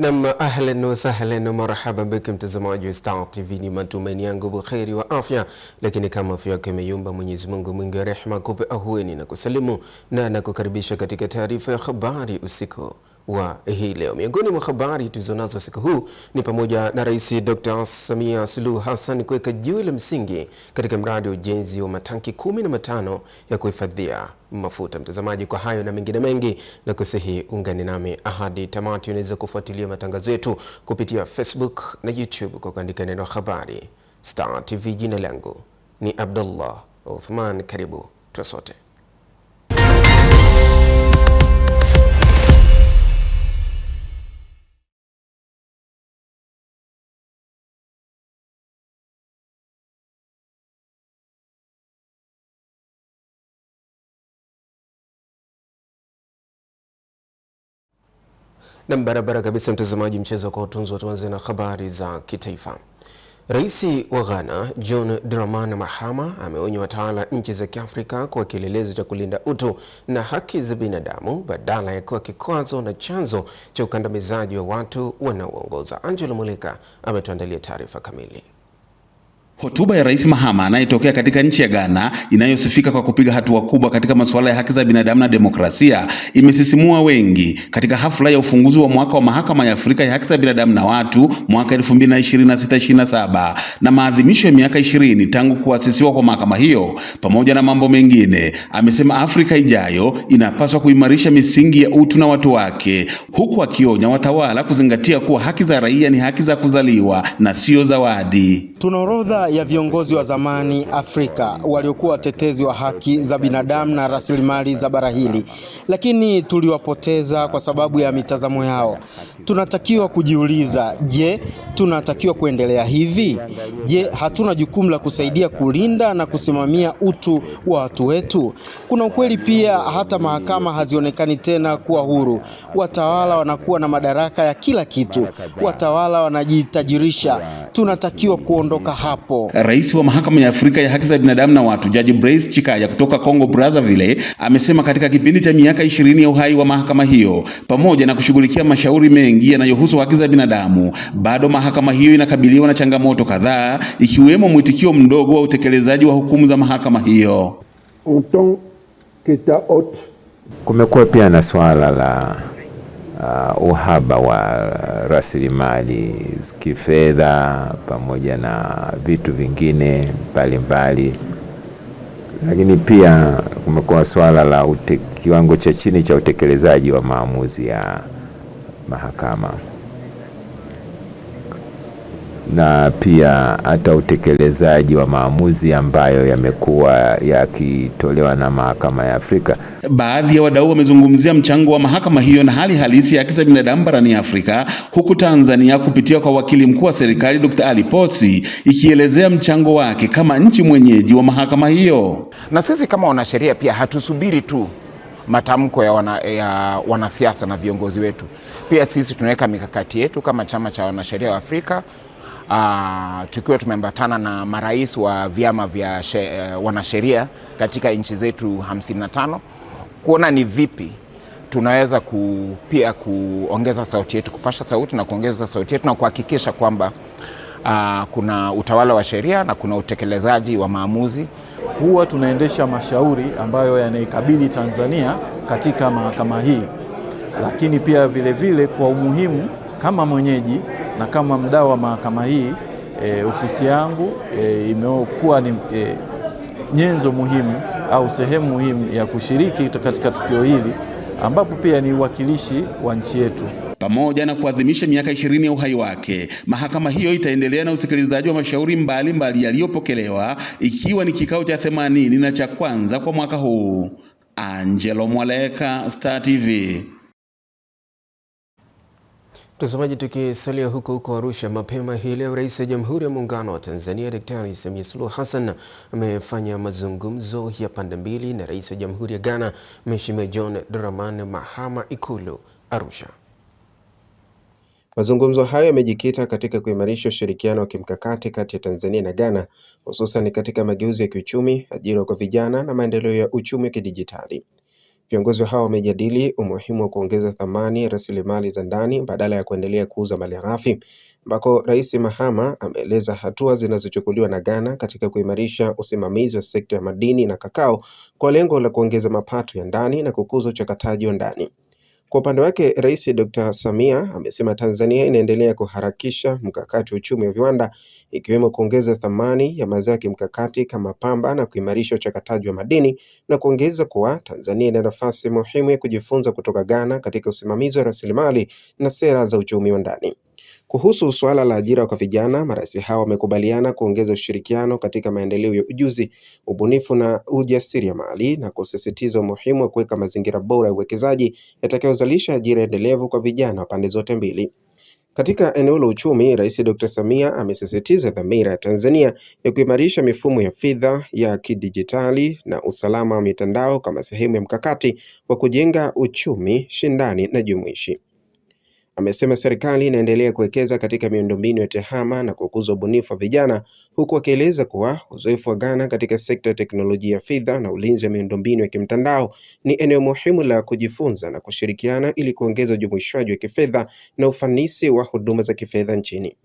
Ahlan wa sahlan marhaba bika mtazamaji wa Star TV, ni matumaini yangu buheri wa afya, lakini kama afya yako imeyumba, Mwenyezi Mungu mwingi wa rehema kupe ahueni na kusalimu na nakukaribisha katika taarifa ya habari usiku wa hii leo. Miongoni mwa habari tulizonazo siku huu ni pamoja na Rais Dr. Samia Suluhu Hassan kuweka jiwe la msingi katika mradi wa ujenzi wa matanki 15 ya kuhifadhia mafuta. Mtazamaji, kwa hayo na mengine mengi na kusihi ungane nami ahadi tamati. Unaweza kufuatilia matangazo yetu kupitia Facebook na YouTube kwa kuandika neno habari Star TV. Jina langu ni Abdullah Uthman, karibu tusote. Na barabara kabisa mtazamaji, mchezo kwa utunzo. Tuanze na habari za kitaifa. Rais wa Ghana John Dramani Mahama ameonya watawala nchi za Kiafrika kwa kielelezo cha kulinda utu na haki za binadamu badala ya kuwa kikwazo na chanzo cha ukandamizaji wa watu wanaoongoza. Angelo Muleka ametuandalia taarifa kamili. Hotuba ya Rais Mahama anayetokea katika nchi ya Ghana inayosifika kwa kupiga hatua kubwa katika masuala ya haki za binadamu na demokrasia imesisimua wengi katika hafla ya ufunguzi wa mwaka wa Mahakama ya Afrika ya Haki za Binadamu na Watu mwaka 2026-27 na maadhimisho ya miaka 20 tangu kuasisiwa kwa mahakama hiyo. Pamoja na mambo mengine, amesema Afrika ijayo inapaswa kuimarisha misingi ya utu na watu wake, huku akionya watawala kuzingatia kuwa haki za raia ni haki za kuzaliwa na sio zawadi. Tuna orodha ya viongozi wa zamani Afrika waliokuwa watetezi wa haki za binadamu na rasilimali za bara hili, lakini tuliwapoteza kwa sababu ya mitazamo yao. Tunatakiwa kujiuliza, je, tunatakiwa kuendelea hivi? Je, hatuna jukumu la kusaidia kulinda na kusimamia utu wa watu wetu? Kuna ukweli pia, hata mahakama hazionekani tena kuwa huru. Watawala wanakuwa na madaraka ya kila kitu. Watawala wanajitajirisha. Tunatakiwa kuondoka hapo. Rais wa Mahakama ya Afrika ya Haki za Binadamu na Watu, Jaji Blaise Chikaya kutoka Congo Brazzaville, amesema katika kipindi cha miaka 20 ya uhai wa mahakama hiyo, pamoja na kushughulikia mashauri mengi yanayohusu haki za binadamu, bado mahakama hiyo inakabiliwa na changamoto kadhaa, ikiwemo mwitikio mdogo wa utekelezaji wa hukumu za mahakama hiyo. Kumekuwa pia na swala la uhaba wa rasilimali kifedha pamoja na vitu vingine mbalimbali, lakini pia kumekuwa swala la kiwango cha chini cha utekelezaji wa maamuzi ya mahakama, na pia hata utekelezaji wa maamuzi ambayo yamekuwa yakitolewa na Mahakama ya Afrika. Baadhi ya wadau wamezungumzia mchango wa mahakama hiyo na hali halisi ya haki za binadamu barani Afrika, huku Tanzania kupitia kwa wakili mkuu wa serikali Dr. Ali Posi ikielezea mchango wake kama nchi mwenyeji wa mahakama hiyo. Na sisi kama wanasheria pia hatusubiri tu matamko ya wanasiasa na viongozi wetu. Pia sisi tunaweka mikakati yetu kama chama cha wanasheria wa Afrika, tukiwa tumeambatana na marais wa vyama vya wanasheria katika nchi zetu 55, kuona ni vipi tunaweza pia kuongeza sauti yetu, kupasha sauti na kuongeza sauti yetu na kuhakikisha kwamba kuna utawala wa sheria na kuna utekelezaji wa maamuzi. Huwa tunaendesha mashauri ambayo yanaikabili Tanzania katika mahakama hii, lakini pia vile vile kwa umuhimu kama mwenyeji na kama mdau wa mahakama hii, ofisi yangu imekuwa ni nyenzo muhimu au sehemu muhimu ya kushiriki katika tukio hili, ambapo pia ni uwakilishi wa nchi yetu. Pamoja na kuadhimisha miaka 20 ya uhai wake, mahakama hiyo itaendelea na usikilizaji wa mashauri mbalimbali yaliyopokelewa, ikiwa ni kikao cha 80 na cha kwanza kwa mwaka huu. Angelo Muleka, Star TV. Mtazamaji, tukisalia huko Arusha, mapema hii leo Rais wa Jamhuri ya Muungano wa Tanzania Daktari Samia Suluhu Hassan amefanya mazungumzo ya pande mbili na Rais wa Jamhuri ya Ghana Mheshimiwa John Dramani Mahama Ikulu Arusha. Mazungumzo hayo yamejikita katika kuimarisha ushirikiano wa kimkakati kati ya Tanzania na Ghana, hususan katika mageuzi ya kiuchumi, ajira kwa vijana na maendeleo ya uchumi wa kidijitali. Viongozi hao wamejadili umuhimu wa kuongeza thamani ya rasilimali za ndani badala ya kuendelea kuuza malighafi, ambako Rais Mahama ameeleza hatua zinazochukuliwa na Ghana katika kuimarisha usimamizi wa sekta ya madini na kakao kwa lengo la kuongeza mapato ya ndani na kukuza uchakataji wa ndani. Kwa upande wake, Rais Dr. Samia amesema Tanzania inaendelea kuharakisha mkakati wa uchumi wa viwanda, ikiwemo kuongeza thamani ya mazao ya kimkakati kama pamba na kuimarisha uchakataji wa madini, na kuongeza kuwa Tanzania ina nafasi muhimu ya kujifunza kutoka Ghana katika usimamizi wa rasilimali na sera za uchumi wa ndani. Kuhusu suala la ajira kwa vijana, marais hao wamekubaliana kuongeza ushirikiano katika maendeleo ya ujuzi, ubunifu na ujasiriamali, na kusisitiza umuhimu wa kuweka mazingira bora ya uwekezaji yatakayozalisha ajira endelevu kwa vijana wa pande zote mbili. Katika eneo la uchumi, Rais Dr. Samia amesisitiza dhamira ya Tanzania ya kuimarisha mifumo ya fedha ya kidijitali na usalama wa mitandao kama sehemu ya mkakati wa kujenga uchumi shindani na jumuishi. Amesema serikali inaendelea kuwekeza katika miundombinu ya tehama na kukuza ubunifu wa vijana, huku akieleza kuwa uzoefu wa Ghana katika sekta ya teknolojia ya fedha na ulinzi wa miundombinu ya kimtandao ni eneo muhimu la kujifunza na kushirikiana ili kuongeza ujumuishwaji wa kifedha na ufanisi wa huduma za kifedha nchini.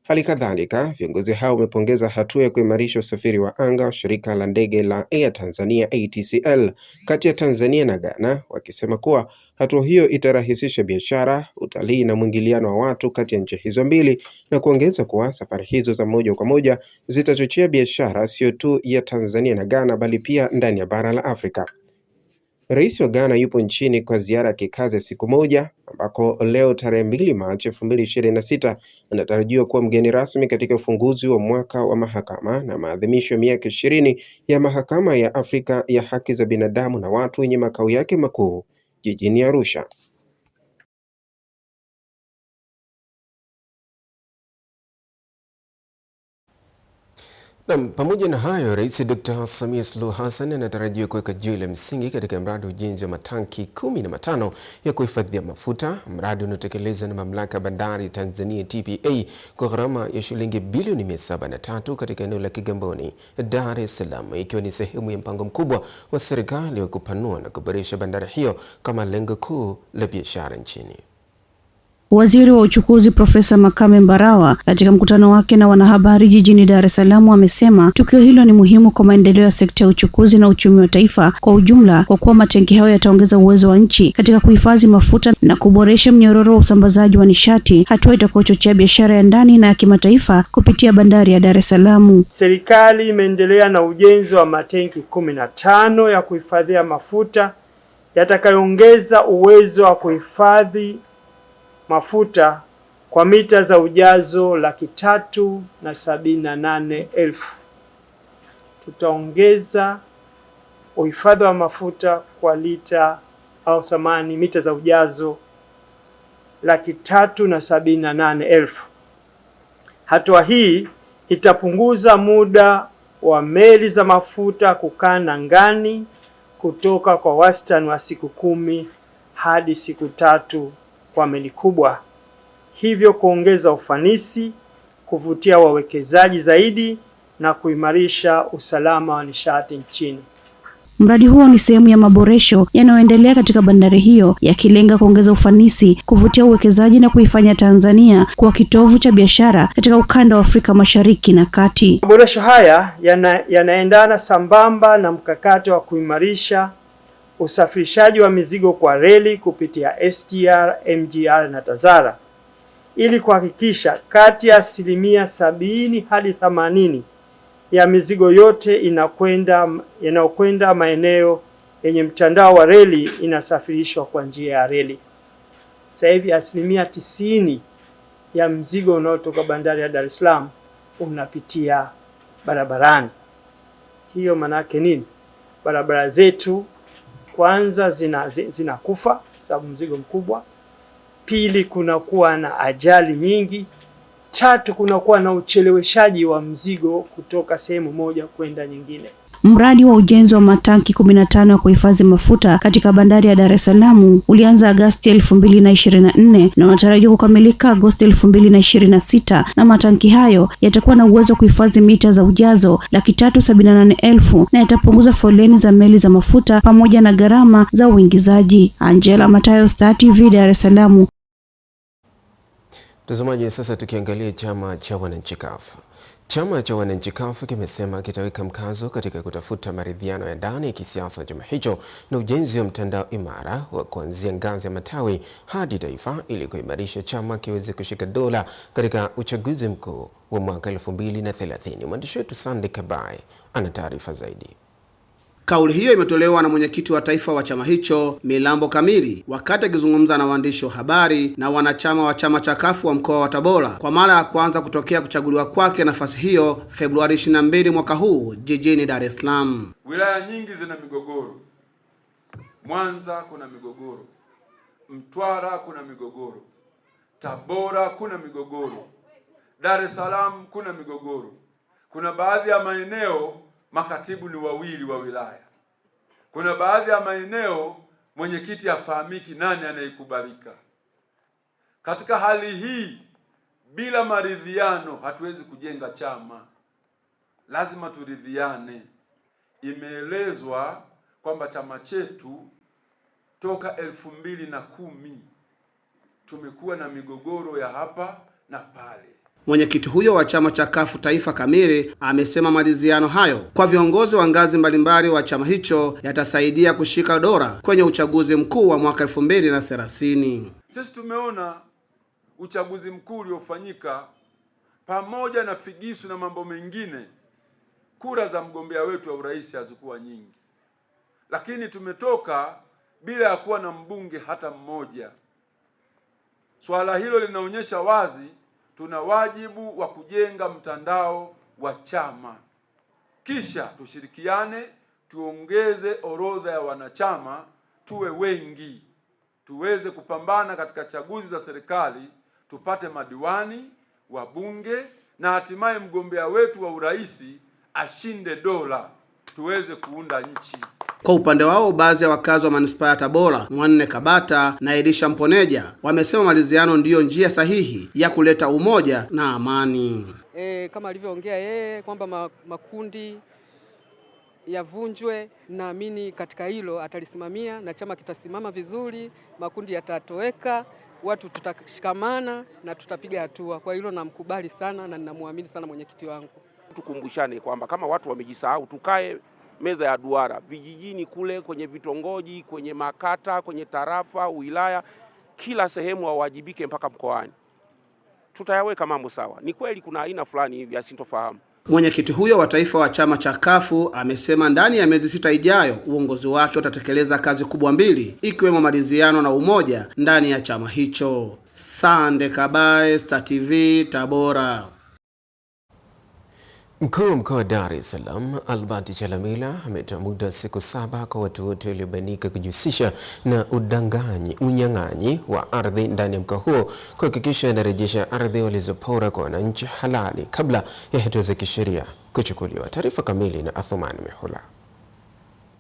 Hali kadhalika, viongozi hao wamepongeza hatua ya kuimarisha usafiri wa anga wa shirika la ndege la Air Tanzania ATCL kati ya Tanzania na Ghana, wakisema kuwa hatua hiyo itarahisisha biashara, utalii na mwingiliano wa watu kati ya nchi hizo mbili, na kuongeza kuwa safari hizo za moja kwa moja zitachochea biashara sio tu ya Tanzania na Ghana bali pia ndani ya bara la Afrika. Rais wa Ghana yupo nchini kwa ziara ya kikazi siku moja, ambako leo tarehe 2 Machi 2026 anatarajiwa kuwa mgeni rasmi katika ufunguzi wa mwaka wa mahakama na maadhimisho ya miaka 20 ya Mahakama ya Afrika ya Haki za Binadamu na Watu yenye makao yake makuu jijini Arusha. Na pamoja na hayo, Rais Dr. Samia Suluhu Hassan anatarajiwa kuweka jiwe la msingi katika mradi wa ujenzi wa matanki 15 ya kuhifadhia mafuta, mradi unaotekelezwa na Mamlaka ya Bandari Tanzania TPA kwa gharama ya shilingi bilioni 703 katika eneo la Kigamboni, Dar es Salaam, ikiwa ni sehemu ya mpango mkubwa wa serikali wa kupanua na kuboresha bandari hiyo kama lengo kuu la biashara nchini. Waziri wa Uchukuzi Profesa Makame Mbarawa katika mkutano wake na wanahabari jijini Dar es Salaam amesema tukio hilo ni muhimu kwa maendeleo ya sekta ya uchukuzi na uchumi wa taifa kwa ujumla, kwa kuwa matenki hayo yataongeza uwezo wa nchi katika kuhifadhi mafuta na kuboresha mnyororo wa usambazaji wa nishati, hatua itakayochochea biashara ya ndani na ya kimataifa kupitia bandari ya Dar es Salaam. Serikali imeendelea na ujenzi wa matenki 15 ya kuhifadhia mafuta yatakayoongeza uwezo wa kuhifadhi mafuta kwa mita za ujazo 378,000. Tutaongeza uhifadhi wa mafuta kwa mita za ujazo 378,000. Hatua hii itapunguza muda wa meli za mafuta kukaa angani kutoka kwa wastani wa siku 10 hadi siku 3 kwa meli kubwa, hivyo kuongeza ufanisi, kuvutia wawekezaji zaidi na kuimarisha usalama wa nishati nchini. Mradi huo ni sehemu ya maboresho yanayoendelea katika bandari hiyo, yakilenga kuongeza ufanisi, kuvutia uwekezaji na kuifanya Tanzania kuwa kitovu cha biashara katika ukanda wa Afrika Mashariki na Kati. Maboresho haya yanaendana sambamba na mkakati wa kuimarisha usafirishaji wa mizigo kwa reli kupitia SGR, MGR na TAZARA ili kuhakikisha kati ya 70% hadi 80% ya mizigo yote inayokwenda maeneo yenye mtandao wa reli inasafirishwa kwa njia ya reli. Sasa hivi 90% ya mzigo unaotoka bandari ya Dar es Salaam unapitia barabarani. Hiyo maana yake nini? Barabara zetu kwanza zinakufa sababu mzigo mkubwa. Pili, kunakuwa na ajali nyingi. Tatu, kunakuwa na ucheleweshaji wa mzigo kutoka sehemu moja kwenda nyingine. Mradi wa ujenzi wa matanki 15 ya kuhifadhi mafuta katika bandari ya Dar es Salaam ulianza Agosti 2024 na unatarajiwa kukamilika Agosti 2026, na matanki hayo yatakuwa na uwezo wa kuhifadhi mita za ujazo 378,000 na yatapunguza foleni za meli za mafuta pamoja na gharama za uingizaji. Angela Matayo, Star TV, Dar es Salaam. Mtazamaji, sasa tukiangalia chama cha wananchi CUF. Chama cha wananchi CUF kimesema kitaweka mkazo katika kutafuta maridhiano ya ndani ya kisiasa ya chama hicho na ujenzi wa mtandao imara wa kuanzia ngazi ya matawi hadi taifa ili kuimarisha chama kiweze kushika dola katika uchaguzi mkuu wa mwaka 2030. Mwandishi wetu Sande Kabai ana taarifa zaidi. Kauli hiyo imetolewa na mwenyekiti wa taifa wa chama hicho Milambo Kamili wakati akizungumza na waandishi wa habari na wanachama wa chama cha CUF wa mkoa wa Tabora kwa mara ya kwanza kutokea kuchaguliwa kwake nafasi hiyo Februari 22 mwaka huu jijini Dar es Salaam. Wilaya nyingi zina migogoro. Mwanza kuna migogoro, Mtwara kuna migogoro, Tabora kuna migogoro, Dar es Salaam kuna migogoro. Kuna baadhi ya maeneo makatibu ni wawili wa wilaya. Kuna baadhi ya maeneo mwenyekiti hafahamiki nani anayekubalika. Katika hali hii, bila maridhiano hatuwezi kujenga chama. Lazima turidhiane. Imeelezwa kwamba chama chetu toka 2010 tumekuwa na migogoro ya hapa na pale. Mwenyekiti huyo wa chama cha CUF Taifa Kamili amesema maridhiano hayo kwa viongozi wa ngazi mbalimbali wa chama hicho yatasaidia kushika dola kwenye uchaguzi mkuu wa mwaka 2030. Sisi tumeona uchaguzi mkuu uliofanyika, pamoja na figisu na mambo mengine, kura za mgombea wetu wa urais hazikuwa nyingi, lakini tumetoka bila ya kuwa na mbunge hata mmoja. Swala hilo linaonyesha wazi tuna wajibu wa kujenga mtandao wa chama. Kisha tushirikiane, tuongeze orodha ya wanachama, tuwe wengi, tuweze kupambana katika chaguzi za serikali, tupate madiwani, wabunge na hatimaye mgombea wetu wa urais ashinde dola, tuweze kuunda nchi. Kwa upande wao, baadhi ya wakazi wa manispaa ya Tabora, Mwanne Kabata na Elisha Mponeja, wamesema maridhiano ndiyo njia sahihi ya kuleta umoja na amani. Kama alivyoongea yeye kwamba makundi yavunjwe, naamini katika hilo atalisimamia na chama kitasimama vizuri, makundi yatatoweka, watu tutashikamana na tutapiga hatua. Kwa hilo namkubali sana na ninamwamini sana mwenyekiti wangu. Tukumbushane kwamba kama watu wamejisahau, tukae meza ya duara vijijini kule, kwenye vitongoji, kwenye makata, kwenye tarafa, wilaya, kila sehemu wawajibike mpaka mkoani. Tutayaweka mambo sawa. Ni kweli kuna aina fulani hivi asintofahamu. Mwenyekiti huyo wa taifa wa chama cha CUF amesema ndani ya miezi 6 ijayo uongozi wake utatekeleza kazi kubwa mbili, ikiwemo maridhiano na umoja ndani ya chama hicho. Sande Kabae, Star TV, Tabora. Mkuu wa mkoa wa Dar es Salaam Albert Chalamila ametoa muda siku 7 kwa watu wote waliobainika kujihusisha na unyang'anyi wa ardhi ndani ya mkoa huo kuhakikisha anarejesha ardhi walizopora kwa wananchi halali kabla ya hatua za kisheria kuchukuliwa. Taarifa kamili na Athumani Mehula.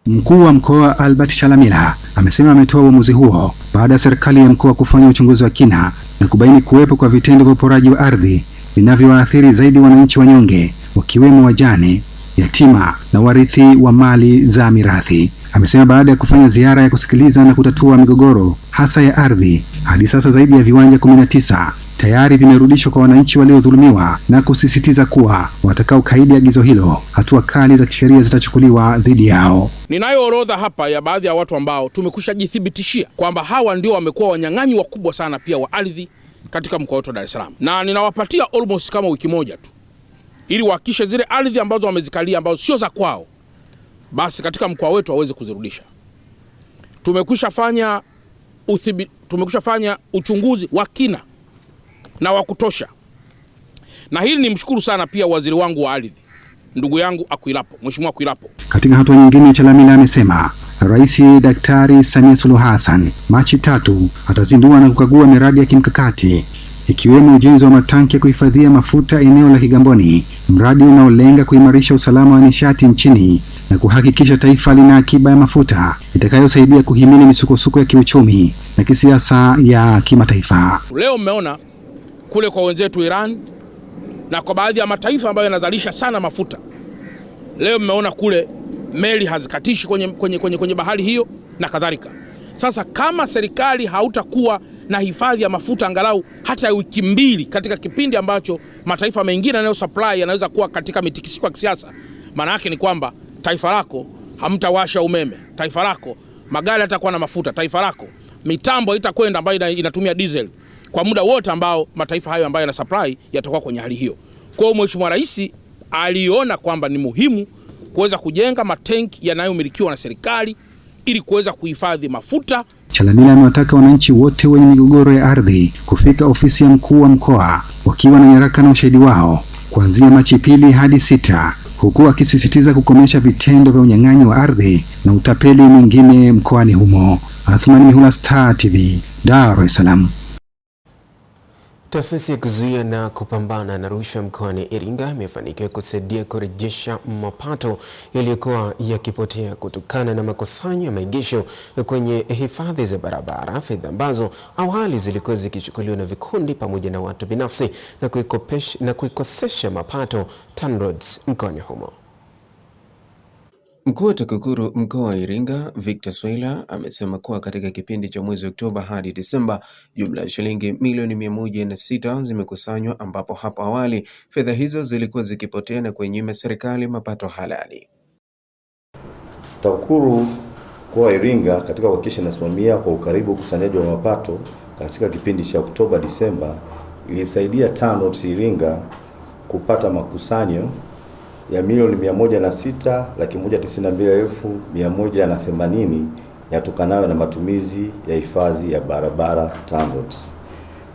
Mkuu wa mkoa Albert Chalamila amesema ametoa uamuzi huo baada ya serikali ya mkoa kufanya uchunguzi wa kina na kubaini kuwepo kwa vitendo vya uporaji wa ardhi vinavyoathiri zaidi wananchi wanyonge, wakiwemo wajane, yatima na warithi wa mali za mirathi. Amesema baada ya kufanya ziara ya kusikiliza na kutatua migogoro hasa ya ardhi, hadi sasa zaidi ya viwanja 19 tayari vimerudishwa kwa wananchi waliodhulumiwa, na kusisitiza kuwa watakao kaidi agizo hilo, hatua kali za kisheria zitachukuliwa dhidi yao. Ninayo orodha hapa ya baadhi ya watu ambao tumekushajithibitishia kwamba hawa ndio wamekuwa wanyang'anyi wakubwa sana pia wa ardhi katika mkoa wetu wa Dar es Salaam, na ninawapatia almost kama wiki moja tu ili wahakikishe zile ardhi ambazo wamezikalia ambazo sio za kwao, basi katika mkoa wetu waweze kuzirudisha. Tumekwisha fanya uchunguzi wa kina na wa kutosha, na hili nimshukuru sana pia waziri wangu wa ardhi, ndugu yangu Akwilapo, Mheshimiwa Akwilapo. Katika hatua nyingine, Chalamila amesema Rais Daktari Samia Suluhu Hassan Machi 3 atazindua na kukagua miradi ya kimkakati ikiwemo ujenzi wa matanki ya kuhifadhia mafuta eneo la Kigamboni, mradi unaolenga kuimarisha usalama wa nishati nchini na kuhakikisha taifa lina akiba ya mafuta itakayosaidia kuhimili misukosuko ya kiuchumi na kisiasa ya kimataifa. Leo mmeona kule kwa wenzetu Iran na kwa baadhi ya mataifa ambayo yanazalisha sana mafuta. Leo mmeona kule meli hazikatishi kwenye bahari hiyo na kadhalika. Sasa kama serikali hautakuwa na hifadhi ya mafuta angalau hata wiki mbili katika kipindi ambacho mataifa mengine yanayo supply yanaweza kuwa katika mitikisiko ya kisiasa, maana yake ni kwamba taifa lako hamtawasha umeme, taifa lako magari yatakuwa na mafuta, taifa lako mitambo itakwenda ambayo inatumia diesel kwa muda wote ambao mataifa hayo ambayo yana supply yatakuwa kwenye hali hiyo. Kwa hiyo Mheshimiwa Rais aliona kwamba ni muhimu kuweza kujenga matenki yanayomilikiwa na serikali ili kuweza kuhifadhi mafuta. Chalamila amewataka wananchi wote wenye migogoro ya ardhi kufika ofisi ya mkuu wa mkoa wakiwa na nyaraka na ushahidi wao kuanzia Machi 2 hadi 6, huku akisisitiza kukomesha vitendo vya unyang'anyi wa ardhi na utapeli mwingine mkoani humo. Athmani Mihula, Star TV, Dar es Salaam. Taasisi ya kuzuia na kupambana na rushwa mkoani Iringa imefanikiwa kusaidia kurejesha mapato yaliyokuwa yakipotea kutokana na makusanyo ya maegesho kwenye hifadhi za barabara, fedha ambazo awali zilikuwa zikichukuliwa na vikundi pamoja na watu binafsi na kuikosesha mapato TANROADS mkoani humo. Mkuu wa TAKUKURU mkoa wa Iringa, Victor Swila, amesema kuwa katika kipindi cha mwezi Oktoba hadi Disemba, jumla ya shilingi milioni 106 zimekusanywa, ambapo hapo awali fedha hizo zilikuwa zikipotea na kuinyima serikali mapato halali. TAKUKURU mkoa wa Iringa katika kuhakikisha inasimamia kwa ukaribu ukusanyaji wa mapato katika kipindi cha Oktoba Disemba, ilisaidia TANROADS Iringa kupata makusanyo ya milioni 106,192,180 yatokanayo na matumizi ya hifadhi ya barabara TANROADS.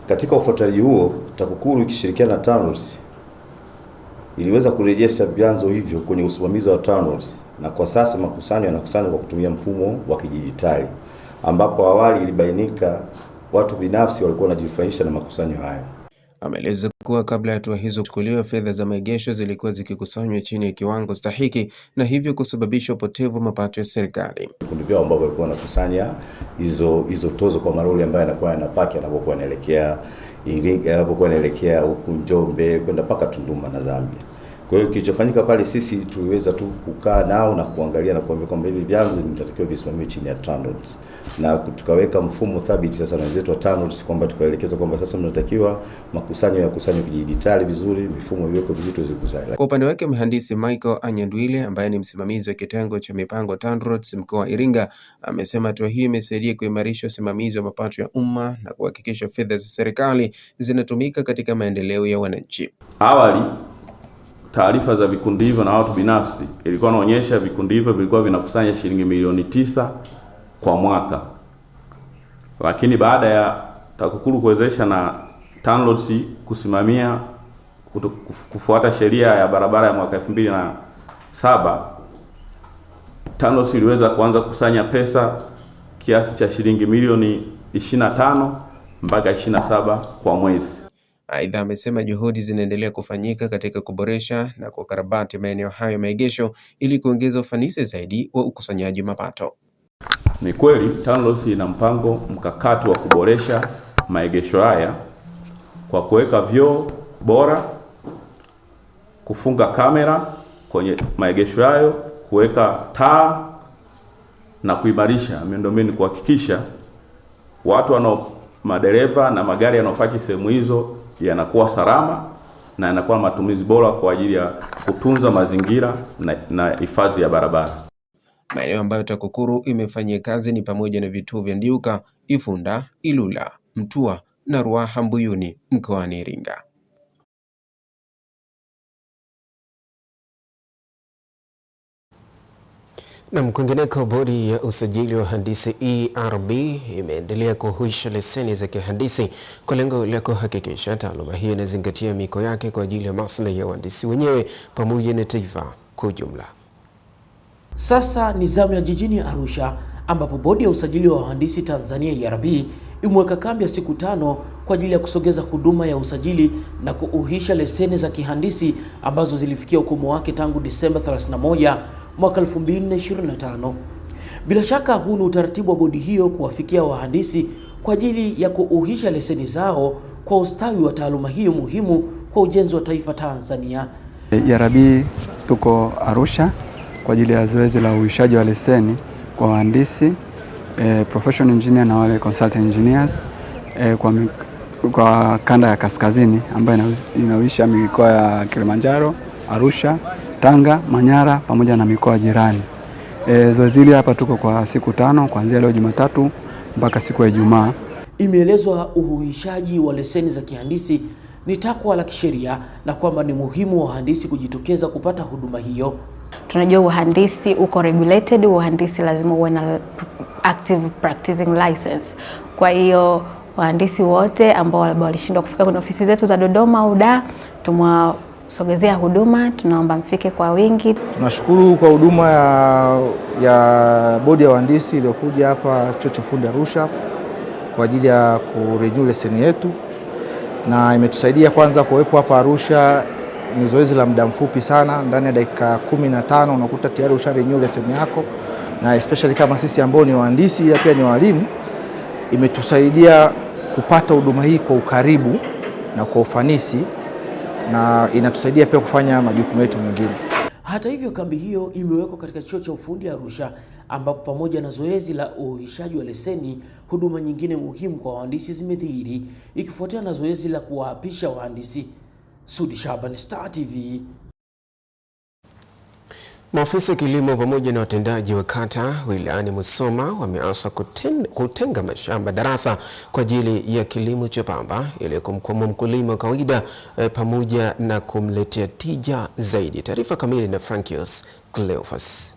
Katika ufuatiliaji huo, TAKUKURU ikishirikiana na TANROADS iliweza kurejesha vyanzo hivyo kwenye usimamizi wa TANROADS, na kwa sasa makusanyo yanakusanywa kwa kutumia mfumo wa kidijitali, ambapo awali ilibainika watu binafsi walikuwa wanajifanisha na makusanyo haya. Ameeleza kuwa kabla ya hatua hizo kuchukuliwa, fedha za maegesho zilikuwa zikikusanywa chini ya kiwango stahiki na hivyo kusababisha upotevu mapato ya serikali. Kundi vyao ambao walikuwa wanakusanya hizo tozo kwa maroli ambayo yanakuwa yanapaki yanapokuwa yanaelekea Iringa, yanapokuwa yanaelekea huku Njombe kwenda mpaka Tunduma na Zambia. Kwa hiyo kilichofanyika pale, sisi tuliweza tu kukaa nao na kuangalia na kuambia kwamba hivi vyanzo vinatakiwa visimamiwe chini ya TANROADS, na tukaweka mfumo thabiti sasa na wenzetu wa TANROADS kwamba tukaelekeza kwamba sasa mnatakiwa makusanyo ya kusanyo kidijitali vizuri, mifumo iweko vizuri tuzikusanye. Kwa upande wake, mhandisi Michael Anyandwile ambaye ni msimamizi wa kitengo cha mipango TANROADS mkoa wa Iringa amesema hatua hii imesaidia kuimarisha usimamizi wa mapato ya umma na kuhakikisha fedha za serikali zinatumika katika maendeleo ya wananchi. Awali taarifa za vikundi hivyo na watu binafsi ilikuwa inaonyesha vikundi hivyo vilikuwa vinakusanya shilingi milioni 9 kwa mwaka, lakini baada ya TAKUKURU kuwezesha na TANROADS kusimamia kufuata sheria ya barabara ya mwaka 2007, TANROADS iliweza kuanza kukusanya pesa kiasi cha shilingi milioni 25 mpaka 27 kwa mwezi. Aidha, amesema juhudi zinaendelea kufanyika katika kuboresha na kukarabati maeneo hayo ya maegesho ili kuongeza ufanisi zaidi wa ukusanyaji mapato. Ni kweli TANROADS ina mpango mkakati wa kuboresha maegesho haya kwa kuweka vyoo bora, kufunga kamera kwenye maegesho hayo, kuweka taa na kuimarisha miundombinu, kuhakikisha madereva na magari yanayopaki sehemu hizo yanakuwa salama na yanakuwa matumizi bora kwa ajili ya kutunza mazingira na hifadhi ya barabara. Maeneo ambayo TAKUKURU imefanyia kazi ni pamoja na vituo vya Ndiuka, Ifunda, Ilula, Mtua na Ruaha Mbuyuni mkoani Iringa. Na kwingineko, bodi ya usajili wa handisi ERB imeendelea kuhuisha leseni za kihandisi kwa lengo la kuhakikisha taaluma hiyo inazingatia miko yake kwa ajili ya maslahi ya wahandisi wenyewe pamoja na taifa kwa ujumla. Sasa ni zamu ya jijini Arusha ambapo bodi ya usajili wa wahandisi Tanzania ERB imeweka kambi ya siku 5 kwa ajili ya kusogeza huduma ya usajili na kuuhisha leseni za kihandisi ambazo zilifikia ukomo wake tangu Disemba 31 mwaka 2025. Bila shaka huu ni utaratibu wa bodi hiyo kuwafikia wahandisi kwa ajili ya kuuhisha leseni zao kwa ustawi wa taaluma hiyo muhimu kwa ujenzi wa taifa Tanzania. IRB tuko Arusha kwa ajili ya zoezi la uhishaji wa leseni kwa wahandisi, professional engineer na wale consultant engineers kwa kanda ya kaskazini ambayo inahuisha mikoa ya Kilimanjaro, Arusha, Tanga, Manyara pamoja na mikoa jirani. Zoezi hili hapa tuko kwa siku 5 kuanzia leo Jumatatu mpaka siku ya Ijumaa. Imeelezwa uhuishaji wa leseni za kihandisi ni takwa la kisheria na kwamba ni muhimu wahandisi kujitokeza kupata huduma hiyo. Tunajua uhandisi uko regulated, uhandisi lazima uwe na active practicing license. Kwa hiyo wahandisi wote ambao walishindwa kufika kwenye ofisi zetu za Dodoma au Dar, tumewasogezea huduma, tunaomba mfike kwa wingi. Tunashukuru kwa huduma ya bodi ya wahandisi iliyokuja hapa Chuo cha Ufundi Arusha kwa ajili ya kurenew leseni yetu, na imetusaidia kwanza kuwepo hapa Arusha. Ni zoezi la muda mfupi sana, ndani ya dakika 15 unakuta tayari usharenew leseni yako, na especially kama sisi ambao ni wahandisi ila pia ni walimu, imetusaidia kupata huduma hii kwa ukaribu na kwa ufanisi, na inatusaidia pia kufanya majukumu yetu mengine. Hata hivyo, kambi hiyo imewekwa katika Chuo cha Ufundi Arusha, ambapo pamoja na zoezi la uhishaji wa leseni, huduma nyingine muhimu kwa wahandisi zimedhihiri, ikifuatia na zoezi la kuwaapisha wahandisi. Sudi Shaban, Star TV. Maafisa kilimo pamoja na watendaji wa kata wilayani Musoma wameaswa kutenga mashamba darasa kwa ajili ya kilimo cha pamba ili kumkwamua mkulima wa kawaida pamoja na kumletea tija zaidi. Taarifa kamili na Frankios Cleophas.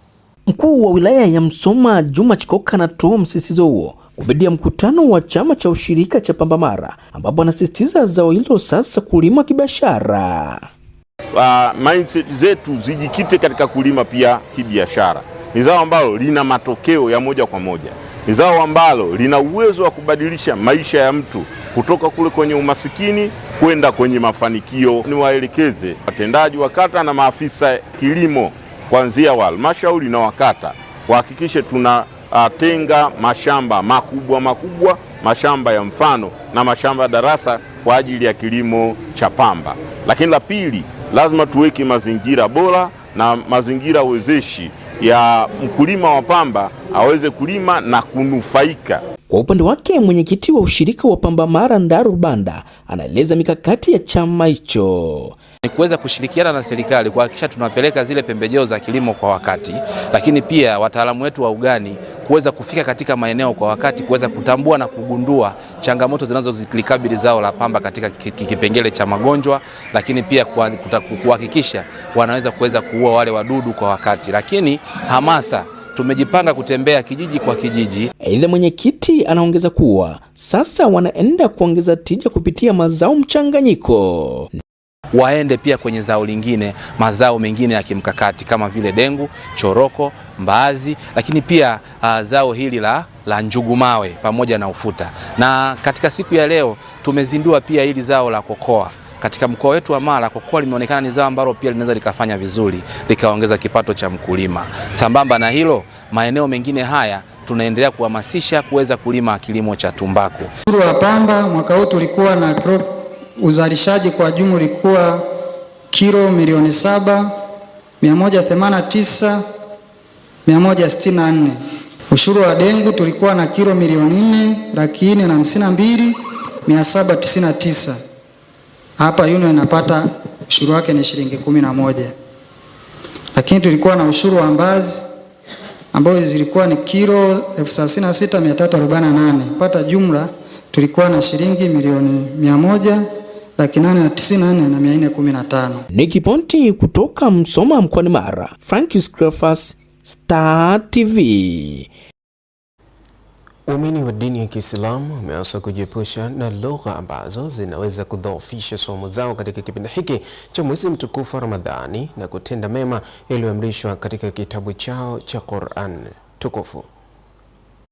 Mkuu wa wilaya ya Musoma Juma Chikoka anatoa msisitizo huo kupitia mkutano wa chama cha ushirika cha Pamba Mara, ambapo anasisitiza zao hilo sasa kulima kibiashara. Mindset zetu zijikite katika kulima pia kibiashara. Ni zao ambalo lina matokeo ya moja kwa moja. Ni zao ambalo lina uwezo wa kubadilisha maisha ya mtu kutoka kule kwenye umasikini kwenda kwenye mafanikio. Niwaelekeze watendaji wa kata na maafisa kilimo kuanzia wa halmashauri na wakata wahakikishe tunatenga mashamba makubwa, mashamba ya mfano na mashamba darasa kwa ajili ya kilimo cha pamba. Lakini la pili, lazima tuweke mazingira bora na mazingira wezeshi ya mkulima wa pamba aweze kulima na kunufaika. Kwa upande wake, mwenyekiti wa ushirika wa Pamba Mara Ndaru Banda anaeleza mikakati ya chama hicho. Ni kuweza kushirikiana na serikali kuhakikisha tunapeleka zile pembejeo za kilimo kwa wakati, lakini pia wataalamu wetu wa ugani kuweza kufika katika maeneo kwa wakati, kuweza kutambua na kugundua changamoto zinazolikabili zao la pamba katika kipengele cha magonjwa, lakini pia kuhakikisha wanaweza kuua wale wadudu kwa wakati. Lakini hamasa, tumejipanga kutembea kijiji kwa kijiji. Aidha, mwenyekiti anaongeza kuwa sasa wanaenda kuongeza tija kupitia mazao mchanganyiko. Waende pia kwenye zao lingine, mazao mengine ya kimkakati kama vile dengu, choroko, mbaazi, lakini pia zao hili la njugu mawe pamoja na ufuta. Na katika siku ya leo tumezindua pia hili zao la kokoa. Katika mkoa wetu wa Mara, kokoa limeonekana ni zao ambalo pia linaweza likafanya vizuri, likaongeza kipato cha mkulima. Sambamba na hilo, maeneo mengine haya tunaendelea kuhamasisha kuweza kulima kilimo cha tumbaku. Ushuru wa pamba mwaka huu tulikuwa na uzalishaji kwa jumla ulikuwa kilo 7,189,164. Ushuru wa dengu tulikuwa na kilo 4,452,799. Hapa Union inapata ushuru wake ni shilingi 11. Lakini tulikuwa na ushuru wa mbazi ambao zilikuwa ni kilo 36,348. Pata jumla tulikuwa na shilingi milioni 100,894,415. Nikiponti kutoka Musoma mkoani Mara, Frankius Cleophas, Star TV. Waumini wa dini ya Kiislamu wameaswa kujiepusha na lugha ambazo zinaweza kudhoofisha somo zao katika kipindi hiki cha mwezi mtukufu wa Ramadhani na kutenda mema yaliyoamrishwa katika kitabu chao cha Qur'an tukufu.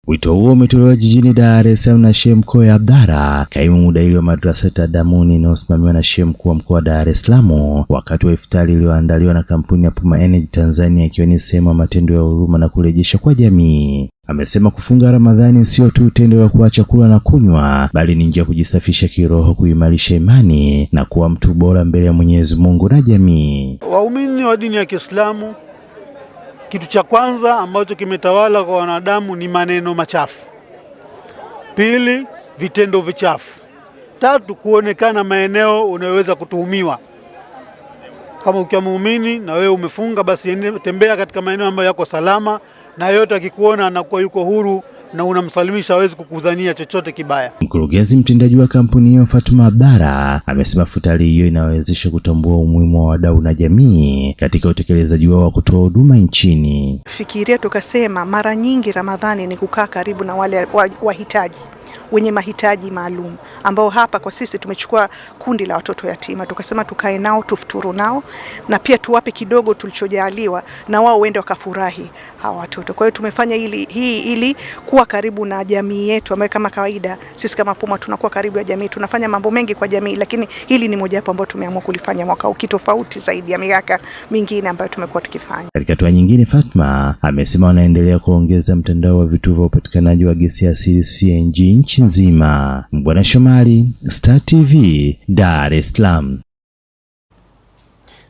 Wito huo umetolewa jijini Dar es Salaam na Sheikh Mkoe Abdalla, kaimu mudaili wa madrasa Tadamuni inayosimamiwa na Sheikh mkuu wa mkoa wa Dar es Salaam, wakati wa iftari iliyoandaliwa na kampuni ya Puma Energy Tanzania, ikiwa ni sehemu ya matendo ya huruma na kurejesha kwa jamii. Amesema kufunga Ramadhani sio tu tendo la kuacha kula na kunywa, bali ni njia kujisafisha kiroho, kuimarisha imani na kuwa mtu bora mbele ya Mwenyezi Mungu na jamii. Waumini wa dini ya Kiislamu, kitu cha kwanza ambacho kimetawala kwa wanadamu ni maneno machafu. Pili, vitendo vichafu. Tatu, kuonekana maeneo unayoweza kutuhumiwa. Kama ukiwa muumini na wewe umefunga, basi tembea katika maeneo ambayo yako salama, na yote akikuona anakuwa yuko huru na unamsalimisha, hawezi kukudhania chochote kibaya. Mkurugenzi mtendaji wa kampuni hiyo Fatuma Abdalla amesema futari hiyo inawezesha kutambua umuhimu wa wadau na jamii katika utekelezaji wao wa kutoa huduma nchini. Fikiria tukasema mara nyingi Ramadhani ni kukaa karibu na wale wahitaji, wenye mahitaji maalum, ambao hapa kwa sisi tumechukua kundi la watoto yatima, tukasema tukae nao, tufuturu nao, na pia tuwape kidogo tulichojaliwa na wao wende wakafurahi hawa watoto. Kwa hiyo tumefanya ili kuwa karibu na jamii yetu, ambayo kama kawaida sisi kama Puma tunakuwa karibu ya jamii, tunafanya mambo mengi kwa jamii, lakini hili ni moja hapo ambao tumeamua kulifanya mwaka huu kitofauti zaidi ya miaka mingine ambayo tumekuwa tukifanya. Katika hatua nyingine, Fatma amesema wanaendelea kuongeza mtandao wa vituo vya upatikanaji wa gesi asili CNG nchi nzima. Mbwana Shomari, Star TV, Dar es Salaam.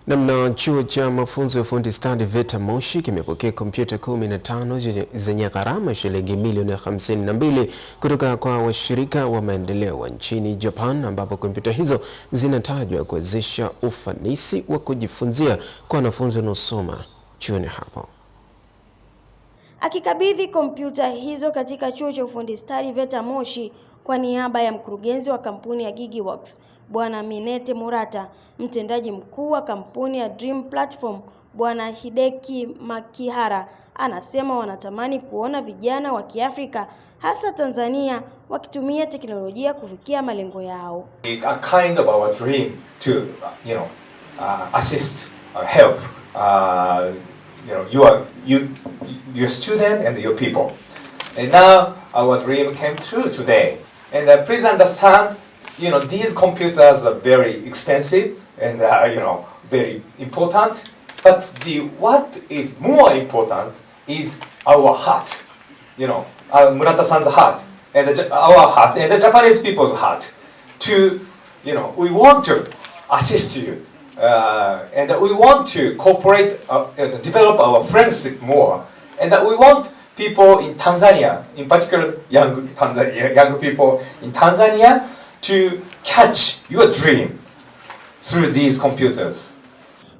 Namna chuo cha mafunzo ya ufundi stadi VETA Moshi kimepokea kompyuta 15 zenye gharama shilingi milioni 52 kutoka kwa washirika wa maendeleo wa nchini Japan, ambapo kompyuta hizo zinatajwa kuwezesha ufanisi wa kujifunzia kwa wanafunzi wanaosoma chuoni hapo. Akikabidhi kompyuta hizo katika chuo cha ufundi stadi VETA Moshi kwa niaba ya mkurugenzi wa kampuni ya Gigiworks Bwana Minete Murata, mtendaji mkuu wa kampuni ya Dream Platform Bwana Hideki Makihara anasema wanatamani kuona vijana wa Kiafrika hasa Tanzania wakitumia teknolojia kufikia malengo yao. A kind of our dream to assist or help your student and your people. And now our dream came true today. And please understand, these computers are very expensive and very important. But what is more important is our heart. Murata-san's heart and our heart and the Japanese people's heart. We want to assist you. And we want to cooperate, develop our friendship more. And we want people in Tanzania, in particular young people in Tanzania, to catch your dream through these computers.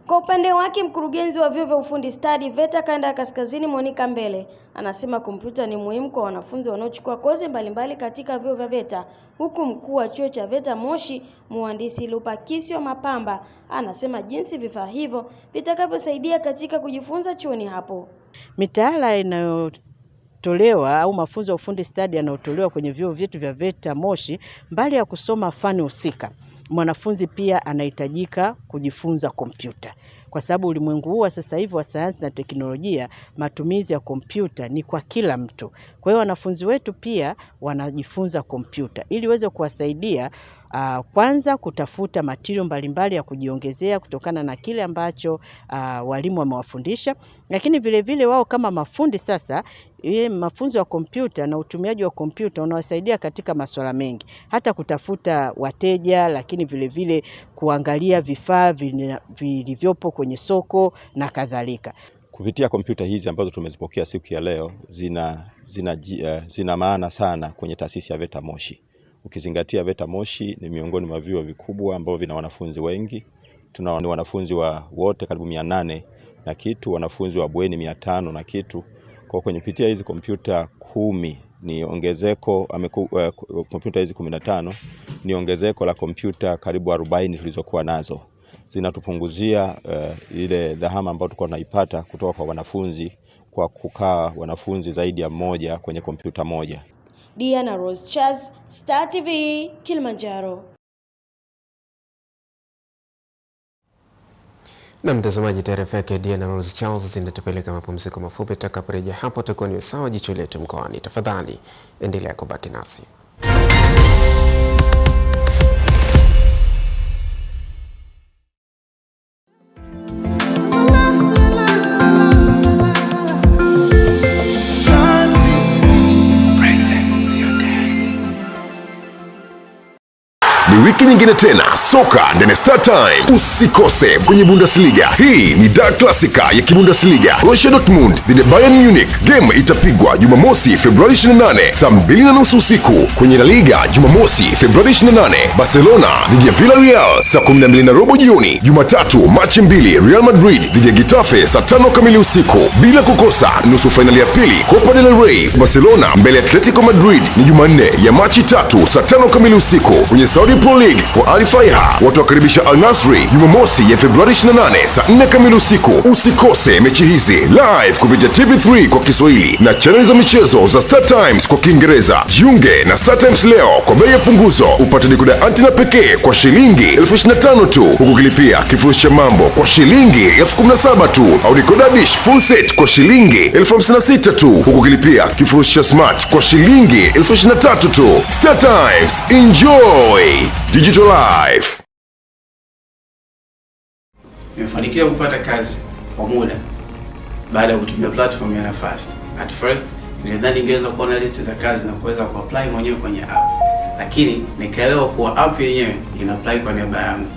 Kwa upande wake mkurugenzi wa vyuo vya ufundi stadi VETA kanda ya Kaskazini Monica Mbele anasema kompyuta ni muhimu kwa wanafunzi wanaochukua kozi mbalimbali katika vyuo vya VETA, huku mkuu wa chuo cha VETA Moshi Mhandisi Lupakisio Mapamba anasema jinsi vifaa hivyo vitakavyosaidia katika kujifunza chuoni hapo. Mitaala inayotolewa au mafunzo ya ufundi stadi yanayotolewa kwenye vyuo vyetu vya VETA Moshi, mbali ya kusoma fani husika, mwanafunzi pia anahitajika kujifunza kompyuta. Kwa sababu ulimwengu huu sasa hivi wa sayansi na teknolojia, matumizi ya kompyuta ni kwa kila mtu. Kwa hiyo wanafunzi wetu pia wanajifunza kompyuta ili waweze kuwasaidia kwanza kutafuta material mbalimbali ya kujiongezea kutokana na kile ambacho walimu wamewafundisha, lakini vile vile wao kama mafundi sasa mafunzo ya kompyuta na utumiaji wa kompyuta unawasaidia katika masuala mengi, hata kutafuta wateja, lakini vile vile kuangalia vifaa vilivyopo kwenye soko na kadhalika. Kupitia kompyuta hizi ambazo tumezipokea siku ya leo zina maana sana kwenye taasisi ya VETA Moshi. Ukizingatia VETA Moshi ni miongoni mwa vyuo vikubwa ambao vina wanafunzi wengi. Tuna wanafunzi wote karibu 800 na kitu, wanafunzi wa bweni 500 na kitu. Kwa kwenye kupitia hizi kompyuta 10 ni ongezeko, kompyuta hizi 15 ni ongezeko la kompyuta karibu 40 tulizokuwa nazo. Zinatupunguzia ile dhahama ambayo tulikuwa tunaipata kutoka kwa wanafunzi kwa kukaa wanafunzi zaidi ya mmoja kwenye kompyuta moja. Diana Rose Chaz, Star TV, Kilimanjaro. Na mtazamaji, taarifa yake Diana Rose Charles zinatupeleka mapumziko mafupi. Tutakaporejea hapo tutakuwa ni sawa jicho letu mkoani. Tafadhali endelea kubaki nasi. Ni wiki nyingine tena soka ndani Star Time. Usikose kwenye Bundesliga. Hii ni Der Klassiker ya Kibundesliga. Borussia Dortmund dhidi ya Bayern Munich. Game itapigwa Jumamosi Februari 28 saa 2:30 usiku. Kwenye La Liga Jumamosi Februari 28 Barcelona dhidi ya Villarreal saa 12:15 jioni. Jumatatu Machi 2 Real Madrid dhidi ya Getafe saa 5 kamili usiku. Bila kukosa nusu finali ya pili Copa del Rey Barcelona mbele ya Atletico Madrid ni Jumanne ya Machi 3 saa 5 kamili usiku. Kwenye Saudi Pro League kwa Al Faiha watawakaribisha Al Nassr Jumamosi ya Februari 28 saa 4 kamili usiku. Usikose mechi hizi live kupitia TV3 kwa Kiswahili na channel za michezo za Star Times kwa Kiingereza. Jiunge na Star Times leo kwa bei ya punguzo. Upate dekoda antena pekee kwa shilingi 25,000 tu, huku kilipia kifurushi cha mambo kwa shilingi 17,000 tu, au dekoda dish full set kwa shilingi 56,000 tu, huku kilipia kifurushi cha smart kwa shilingi 23,000 tu. Star Times, enjoy digital life. Nimefanikiwa kupata kazi kwa muda baada ya kutumia platform ya Nafasi. At first nilidhani ningeweza kuona list za kazi na kuweza kuapply mwenyewe kwenye app, lakini nikaelewa kuwa app yenyewe ina apply kwa niaba yangu.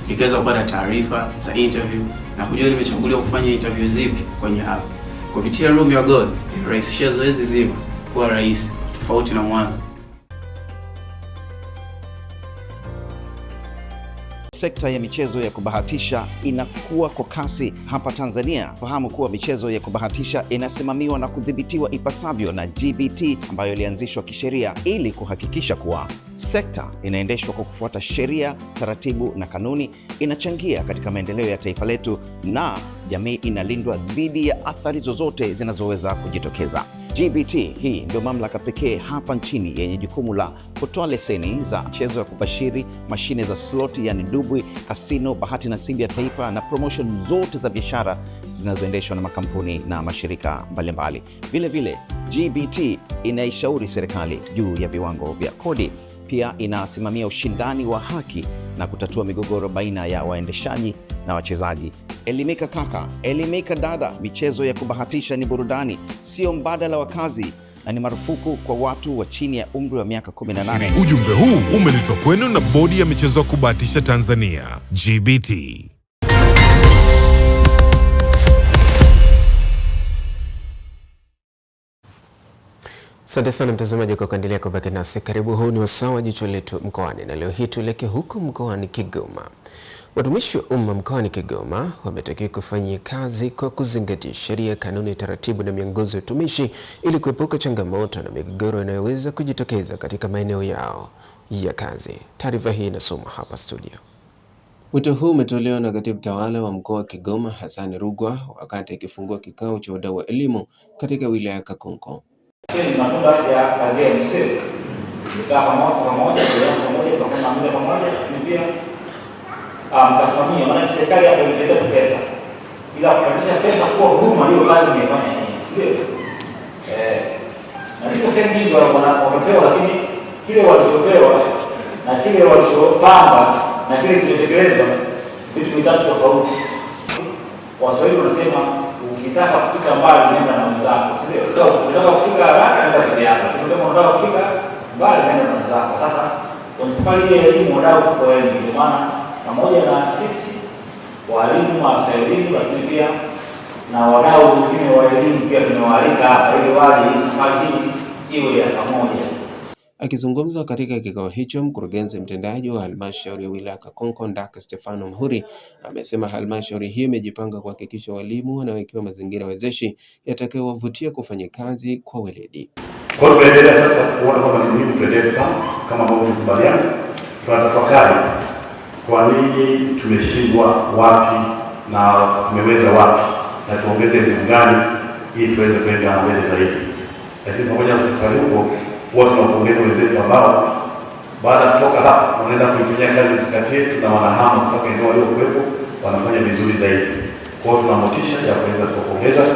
Nikaweza kupata taarifa za interview na kujua nimechaguliwa kufanya interview zipi kwenye app. Kupitia Room Your God ilirahisisha zoezi zima kuwa rahisi tofauti na mwanzo. Sekta ya michezo ya kubahatisha inakuwa kwa kasi hapa Tanzania. Fahamu kuwa michezo ya kubahatisha inasimamiwa na kudhibitiwa ipasavyo na GBT ambayo ilianzishwa kisheria ili kuhakikisha kuwa sekta inaendeshwa kwa kufuata sheria, taratibu na kanuni, inachangia katika maendeleo ya taifa letu na jamii inalindwa dhidi ya athari zozote zinazoweza kujitokeza. GBT hii ndio mamlaka pekee hapa nchini yenye jukumu la kutoa leseni za michezo ya kubashiri, mashine za slot yani dubwi, kasino, bahati nasibu ya taifa na promotion zote za biashara zinazoendeshwa na makampuni na mashirika mbalimbali. Vile vile GBT inaishauri serikali juu ya viwango vya kodi. Pia inasimamia ushindani wa haki na kutatua migogoro baina ya waendeshaji na wachezaji. Elimika kaka, elimika dada, michezo ya kubahatisha ni burudani, sio mbadala wa kazi na ni marufuku kwa watu wa chini ya umri wa miaka 18. Ujumbe huu umeletwa kwenu na Bodi ya Michezo ya Kubahatisha Tanzania, GBT. Asante sana mtazamaji kwa kuendelea kubaki nasi. Karibu, huu ni wasawa jicho letu mkoani, na leo hii tuelekee huko mkoani Kigoma. Watumishi wa umma mkoani Kigoma wametakiwa kufanyia kazi kwa kuzingatia sheria, kanuni, taratibu na miongozo ya utumishi ili kuepuka changamoto na migogoro inayoweza kujitokeza katika maeneo yao ya kazi. Taarifa hii inasomwa hapa studio. Wito huu umetolewa na Katibu Tawala wa Mkoa wa Kigoma Hassan Rugwa wakati akifungua kikao cha wadau wa elimu katika wilaya ya Kakonko. Matunda ya kazi ya msikiti tukaa pamoja kwa maamuzi pamoja, ni pia mkasimamia, maana serikali hapo inaleta pesa bila kubadilisha pesa kwa huduma hiyo kazi imefanya nini, sio? Na siko sehemu nyingi wamepewa, lakini kile walichopewa na kile walichopanga na kile kilichotekelezwa vitu vitatu tofauti. Waswahili wanasema ukitaka kufika mbali nenda na wenzako, sio? Ukitaka kufika haraka nenda peke yako. Unataka kufika mbali nenda na wenzako. Sasa kwa safari hii ya elimu wadau kwa wengi, kwa maana pamoja na sisi walimu, maafisa elimu, lakini pia na wadau wengine wa elimu pia tumewaalika hapa ili waje safari hii iwe ya pamoja. Akizungumza katika kikao hicho, mkurugenzi mtendaji wa halmashauri ya wilaya Kakonko Ndaka Stefano Mhuri amesema halmashauri hiyo imejipanga kuhakikisha walimu wanawekewa mazingira wezeshi yatakayowavutia kufanya kazi kwa weledi. Kwa hiyo tunaendelea sasa kuona kwamba ni muhimu tuendelee kama ambavyo tukubaliana, tunatafakari kwa nini tumeshindwa wapi na tumeweza wapi na tuongeze nguvu gani ili tuweze kwenda mbele zaidi. Lakini pamoja na kufanya huko, huwa tunawapongeza wenzetu ambao baada ya kutoka hapa wanaenda kuifanyia kazi mikakati yetu na wanahamu kutoka eneo waliokuwepo wanafanya vizuri zaidi. Kwa hiyo tuna motisha ya kuweza kuwapongeza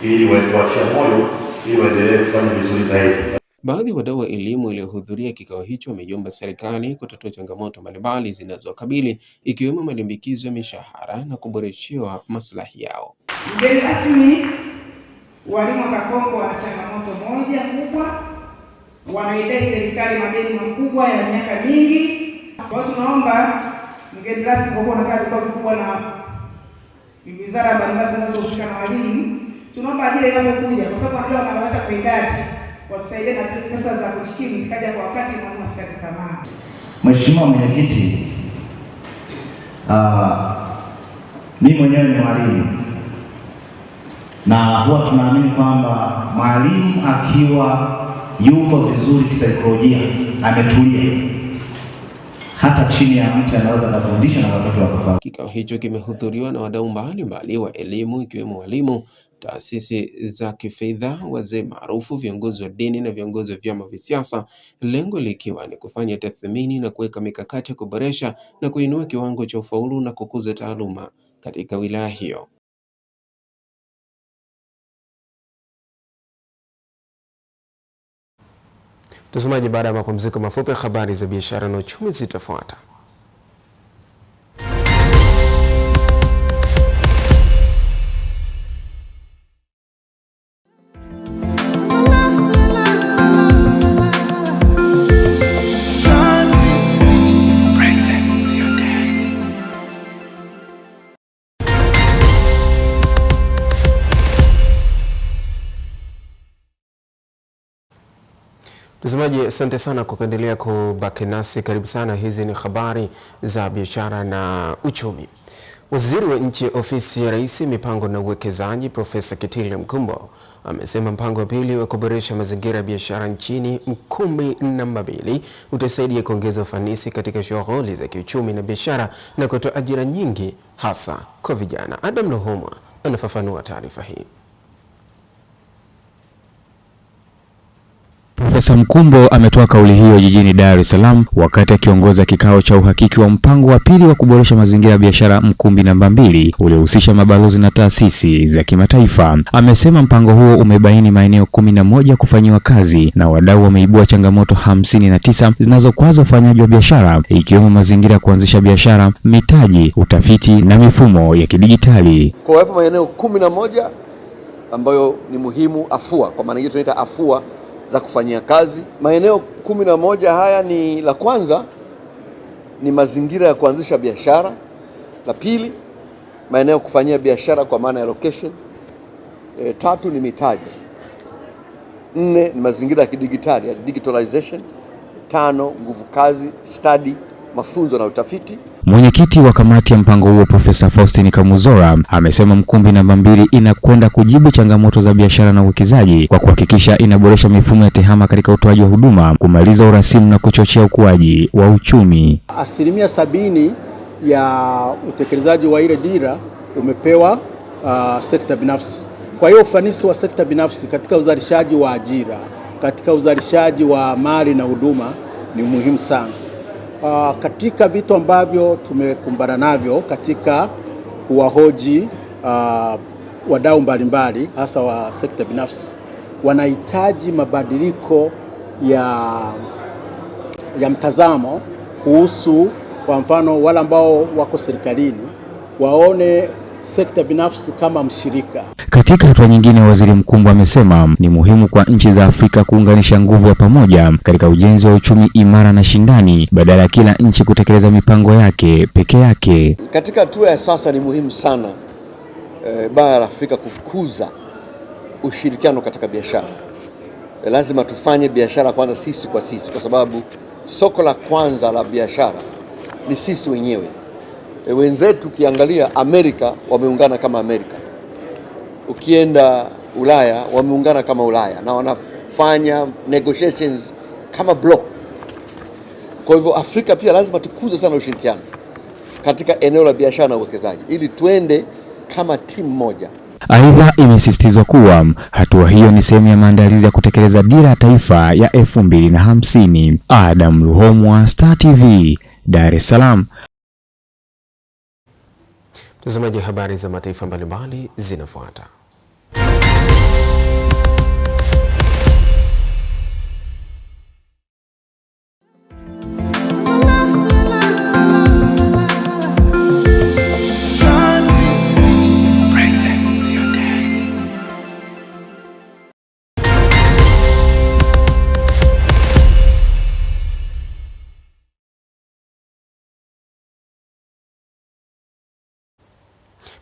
ili watia moyo ili waendelee kufanya vizuri zaidi. Baadhi ya wadau wa elimu waliohudhuria kikao hicho wameiomba serikali kutatua changamoto mbalimbali zinazokabili ikiwemo malimbikizo ya mishahara na kuboreshewa maslahi yao. Mgeni rasmi, walimu wa Kakonko wana changamoto moja kubwa, wanaidai serikali madeni makubwa ya miaka mingi. Kwa hiyo tunaomba mgeni rasmi, kwa kuwa unakaa vikao vikubwa na wizara mbalimbali zinazohusika na walimu, tunaomba ajira inapokuja, kwa sababu wanajua wanaweza kwa idadi, watusaidie na pesa za kujikimu zikaja kwa wakati na mwalimu asikate tamaa. Mheshimiwa Mwenyekiti, mimi mwenyewe ni mwalimu na huwa tunaamini kwamba mwalimu akiwa yuko vizuri kisaikolojia, ametulia, hata chini ya mtu anaweza kufundisha na watoto wakafaulu. Kikao hicho kimehudhuriwa na wadau mbalimbali wa elimu ikiwemo walimu, taasisi za kifedha, wazee maarufu, viongozi wa dini na viongozi wa vyama vya siasa, lengo likiwa ni kufanya tathmini na kuweka mikakati ya kuboresha na kuinua kiwango cha ufaulu na kukuza taaluma katika wilaya hiyo. Mtazamaji, baada ya mapumziko mafupi, habari za biashara na uchumi zitafuata. Mtazamaji, asante sana kwa kuendelea kubaki nasi. Karibu sana, hizi ni habari za biashara na uchumi. Waziri wa Nchi Ofisi ya Rais, Mipango na Uwekezaji, Profesa Kitile Mkumbo amesema mpango wa pili wa kuboresha mazingira ya biashara nchini, Mkumbi namba 2, utasaidia kuongeza ufanisi katika shughuli za kiuchumi na biashara na kutoa ajira nyingi hasa kwa vijana. Adam Lohoma anafafanua taarifa hii. Profesa Mkumbo ametoa kauli hiyo jijini Dar es Salaam wakati akiongoza kikao cha uhakiki wa mpango wa pili wa kuboresha mazingira ya biashara, Mkumbi namba 2, uliohusisha mabalozi na taasisi za kimataifa. Amesema mpango huo umebaini maeneo 11 kufanyiwa kazi na wadau wameibua changamoto 59 zinazokwaza ufanyaji wa biashara, ikiwemo mazingira ya kuanzisha biashara, mitaji, utafiti na mifumo ya kidijitali. Kwa hapo maeneo 11 ambayo ni muhimu, afua, kwa maana hiyo tunaita afua za kufanyia kazi. Maeneo 11 haya ni, la kwanza ni mazingira ya kuanzisha biashara, la pili maeneo kufanyia biashara kwa maana ya location, 3 ni mitaji, 4 ni mazingira ya kidigitali ya digitalization, 5 nguvu kazi, study, mafunzo na utafiti. Mwenyekiti wa kamati ya mpango huo, Profesa Faustin Kamuzora, amesema Mkumbi namba 2 inakwenda kujibu changamoto za biashara na uwekezaji kwa kuhakikisha inaboresha mifumo ya tehama katika utoaji wa huduma, kumaliza urasimu na kuchochea ukuaji wa uchumi. 70% ya utekelezaji wa ile dira umepewa sekta binafsi. Kwa hiyo ufanisi wa sekta binafsi katika uzalishaji wa ajira, katika uzalishaji wa mali na huduma ni muhimu sana. Katika vitu ambavyo tumekumbana navyo katika kuwahoji wadau mbalimbali hasa wa sekta binafsi, wanahitaji mabadiliko ya mtazamo kuhusu, kwa mfano, wale ambao wako serikalini waone sekta binafsi kama mshirika. Katika hatua nyingine, Waziri Mkumbo amesema ni muhimu kwa nchi za Afrika kuunganisha nguvu ya pamoja katika ujenzi wa uchumi imara na shindani badala ya kila nchi kutekeleza mipango yake peke yake. Katika hatua ya sasa ni muhimu sana bara la Afrika kukuza ushirikiano katika biashara. Lazima tufanye biashara kwanza sisi kwa sisi, kwa sababu soko la kwanza la biashara ni sisi wenyewe. Wenzetu ukiangalia Amerika wameungana kama Amerika, ukienda Ulaya wameungana kama Ulaya na wanafanya negotiations kama block. Kwa hivyo Afrika pia lazima tukuze sana ushirikiano katika eneo la biashara na uwekezaji ili tuende kama timu moja. Aidha, imesisitizwa kuwa hatua hiyo ni sehemu ya maandalizi ya kutekeleza dira ya taifa ya 2050. Adam Luhomwa, Star TV, Dar es Salaam. Tazamaji, habari za mataifa mbalimbali zinafuata.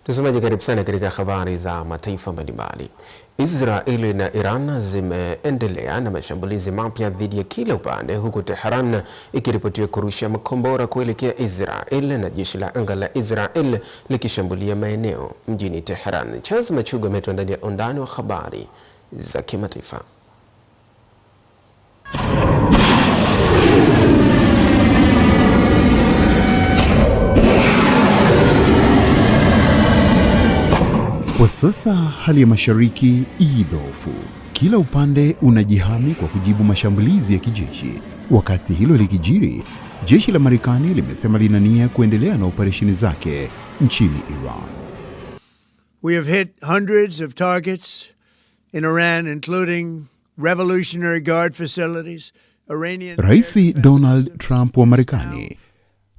Mtazamaji, karibu sana katika habari za mataifa mbalimbali. Israeli na Iran zimeendelea na mashambulizi mapya dhidi ya kila upande, huku Tehran ikiripotiwa kurusha makombora kuelekea Israeli na jeshi la anga la Israeli likishambulia maeneo mjini Tehran. Charles Machuga ametuandalia undani wa habari za kimataifa. Kwa sasa hali ya mashariki idhoofu. Kila upande unajihami kwa kujibu mashambulizi ya kijeshi. Wakati hilo likijiri, jeshi la Marekani limesema lina nia kuendelea na operesheni zake nchini Iran. We have hit hundreds of targets in Iran, including Revolutionary Guard facilities. Rais Donald Trump wa Marekani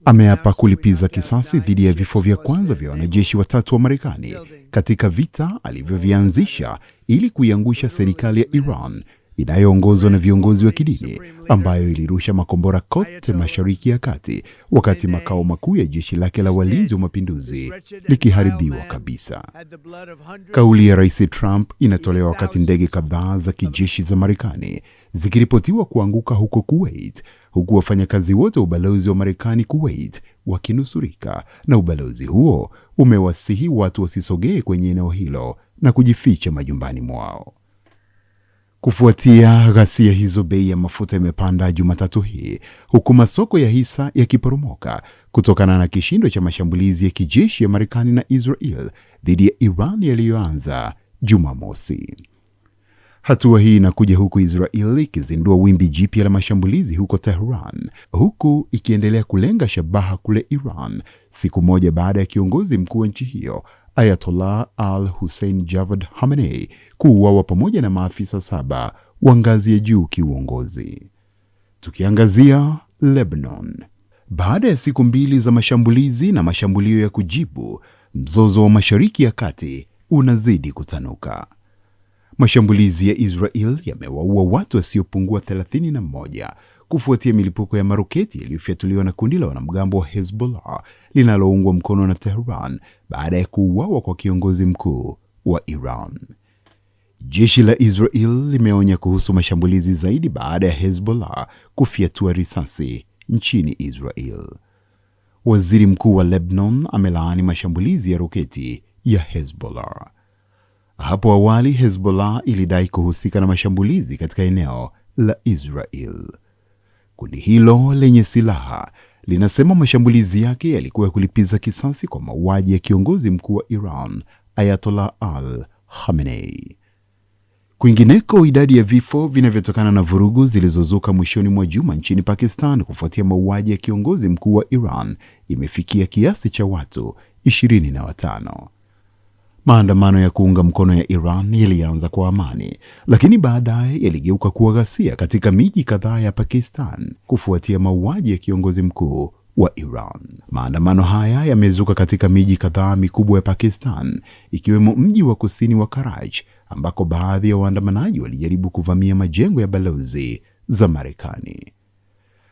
ameapa kulipiza kisasi dhidi ya vifo vya kwanza vya wanajeshi watatu wa Marekani katika vita alivyovianzisha ili kuiangusha serikali ya Iran inayoongozwa na viongozi wa kidini, ambayo ilirusha makombora kote Mashariki ya Kati wakati makao makuu ya jeshi lake la walinzi wa mapinduzi likiharibiwa kabisa. Kauli ya Rais Trump inatolewa wakati ndege kadhaa za kijeshi za Marekani zikiripotiwa kuanguka huko Kuwait, huku wafanyakazi wote wa ubalozi wa Marekani Kuwait wakinusurika, na ubalozi huo umewasihi watu wasisogee kwenye eneo hilo na kujificha majumbani mwao. Kufuatia ghasia hizo, bei ya mafuta imepanda Jumatatu hii, huku masoko ya hisa yakiporomoka kutokana na kishindo cha mashambulizi ya kijeshi ya Marekani na Israel dhidi ya Iran yaliyoanza Jumamosi. Hatua hii inakuja huku Israel ikizindua wimbi jipya la mashambulizi huko Tehran, huku ikiendelea kulenga shabaha kule Iran, siku moja baada ya kiongozi mkuu wa nchi hiyo Ayatollah al-Hussein Javad Khamenei kuuawa pamoja na maafisa 7 wa ngazi ya juu kiuongozi. Tukiangazia Lebanon. Baada ya siku 2 za mashambulizi na mashambulio ya kujibu, mzozo wa Mashariki ya Kati unazidi kutanuka. Mashambulizi ya Israel yamewaua watu wasiopungua 31 kufuatia milipuko ya maroketi yaliyofyatuliwa na kundi la wanamgambo wa Hezbollah linaloungwa mkono na Tehran baada ya kuuawa kwa kiongozi mkuu wa Iran. Jeshi la Israel limeonya kuhusu mashambulizi zaidi baada ya Hezbollah kufyatua risasi nchini Israel. Waziri Mkuu wa Lebanon amelaani mashambulizi ya roketi ya Hezbollah. Hapo awali Hezbollah ilidai kuhusika na mashambulizi katika eneo la Israel. Kundi hilo lenye silaha linasema mashambulizi yake yalikuwa ya kulipiza kisasi kwa mauaji ya kiongozi mkuu wa Iran, Ayatollah al-Khamenei. Kwingineko, idadi ya vifo vinavyotokana na vurugu zilizozuka mwishoni mwa juma nchini Pakistan kufuatia mauaji ya kiongozi mkuu wa Iran imefikia kiasi cha watu 25. Maandamano ya kuunga mkono ya Iran yalianza kwa amani, lakini baadaye yaligeuka kuwa ghasia katika miji kadhaa ya Pakistan kufuatia mauaji ya kiongozi mkuu wa Iran. Maandamano haya yamezuka katika miji kadhaa mikubwa ya Pakistan, ikiwemo mji wa kusini wa Karachi, ambako baadhi ya waandamanaji walijaribu kuvamia majengo ya balozi za Marekani.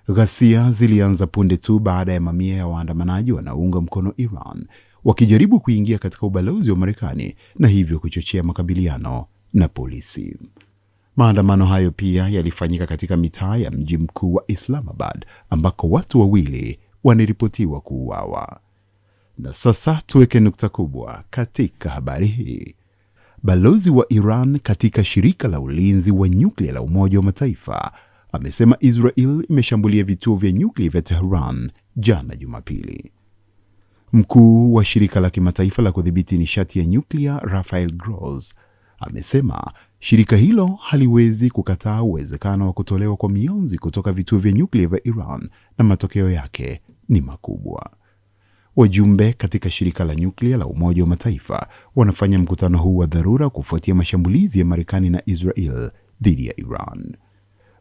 Ghasia zilianza punde tu baada ya mamia ya waandamanaji wanaounga mkono Iran wakijaribu kuingia katika ubalozi wa Marekani na hivyo kuchochea makabiliano na polisi. Maandamano hayo pia yalifanyika katika mitaa ya mji mkuu wa Islamabad, ambako watu 2 wanaripotiwa kuuawa. Na sasa tuweke nukta kubwa katika habari hii. Balozi wa Iran katika shirika la ulinzi wa nyuklia la Umoja wa Mataifa amesema Israel imeshambulia vituo vya nyuklia vya Tehran jana Jumapili. Mkuu wa shirika la kimataifa la kudhibiti nishati ya nyuklia Rafael Gross amesema shirika hilo haliwezi kukataa uwezekano wa kutolewa kwa mionzi kutoka vituo vya nyuklia vya Iran na matokeo yake ni makubwa. Wajumbe katika shirika la nyuklia la Umoja wa Mataifa wanafanya mkutano huu wa dharura kufuatia mashambulizi ya Marekani na Israel dhidi ya Iran.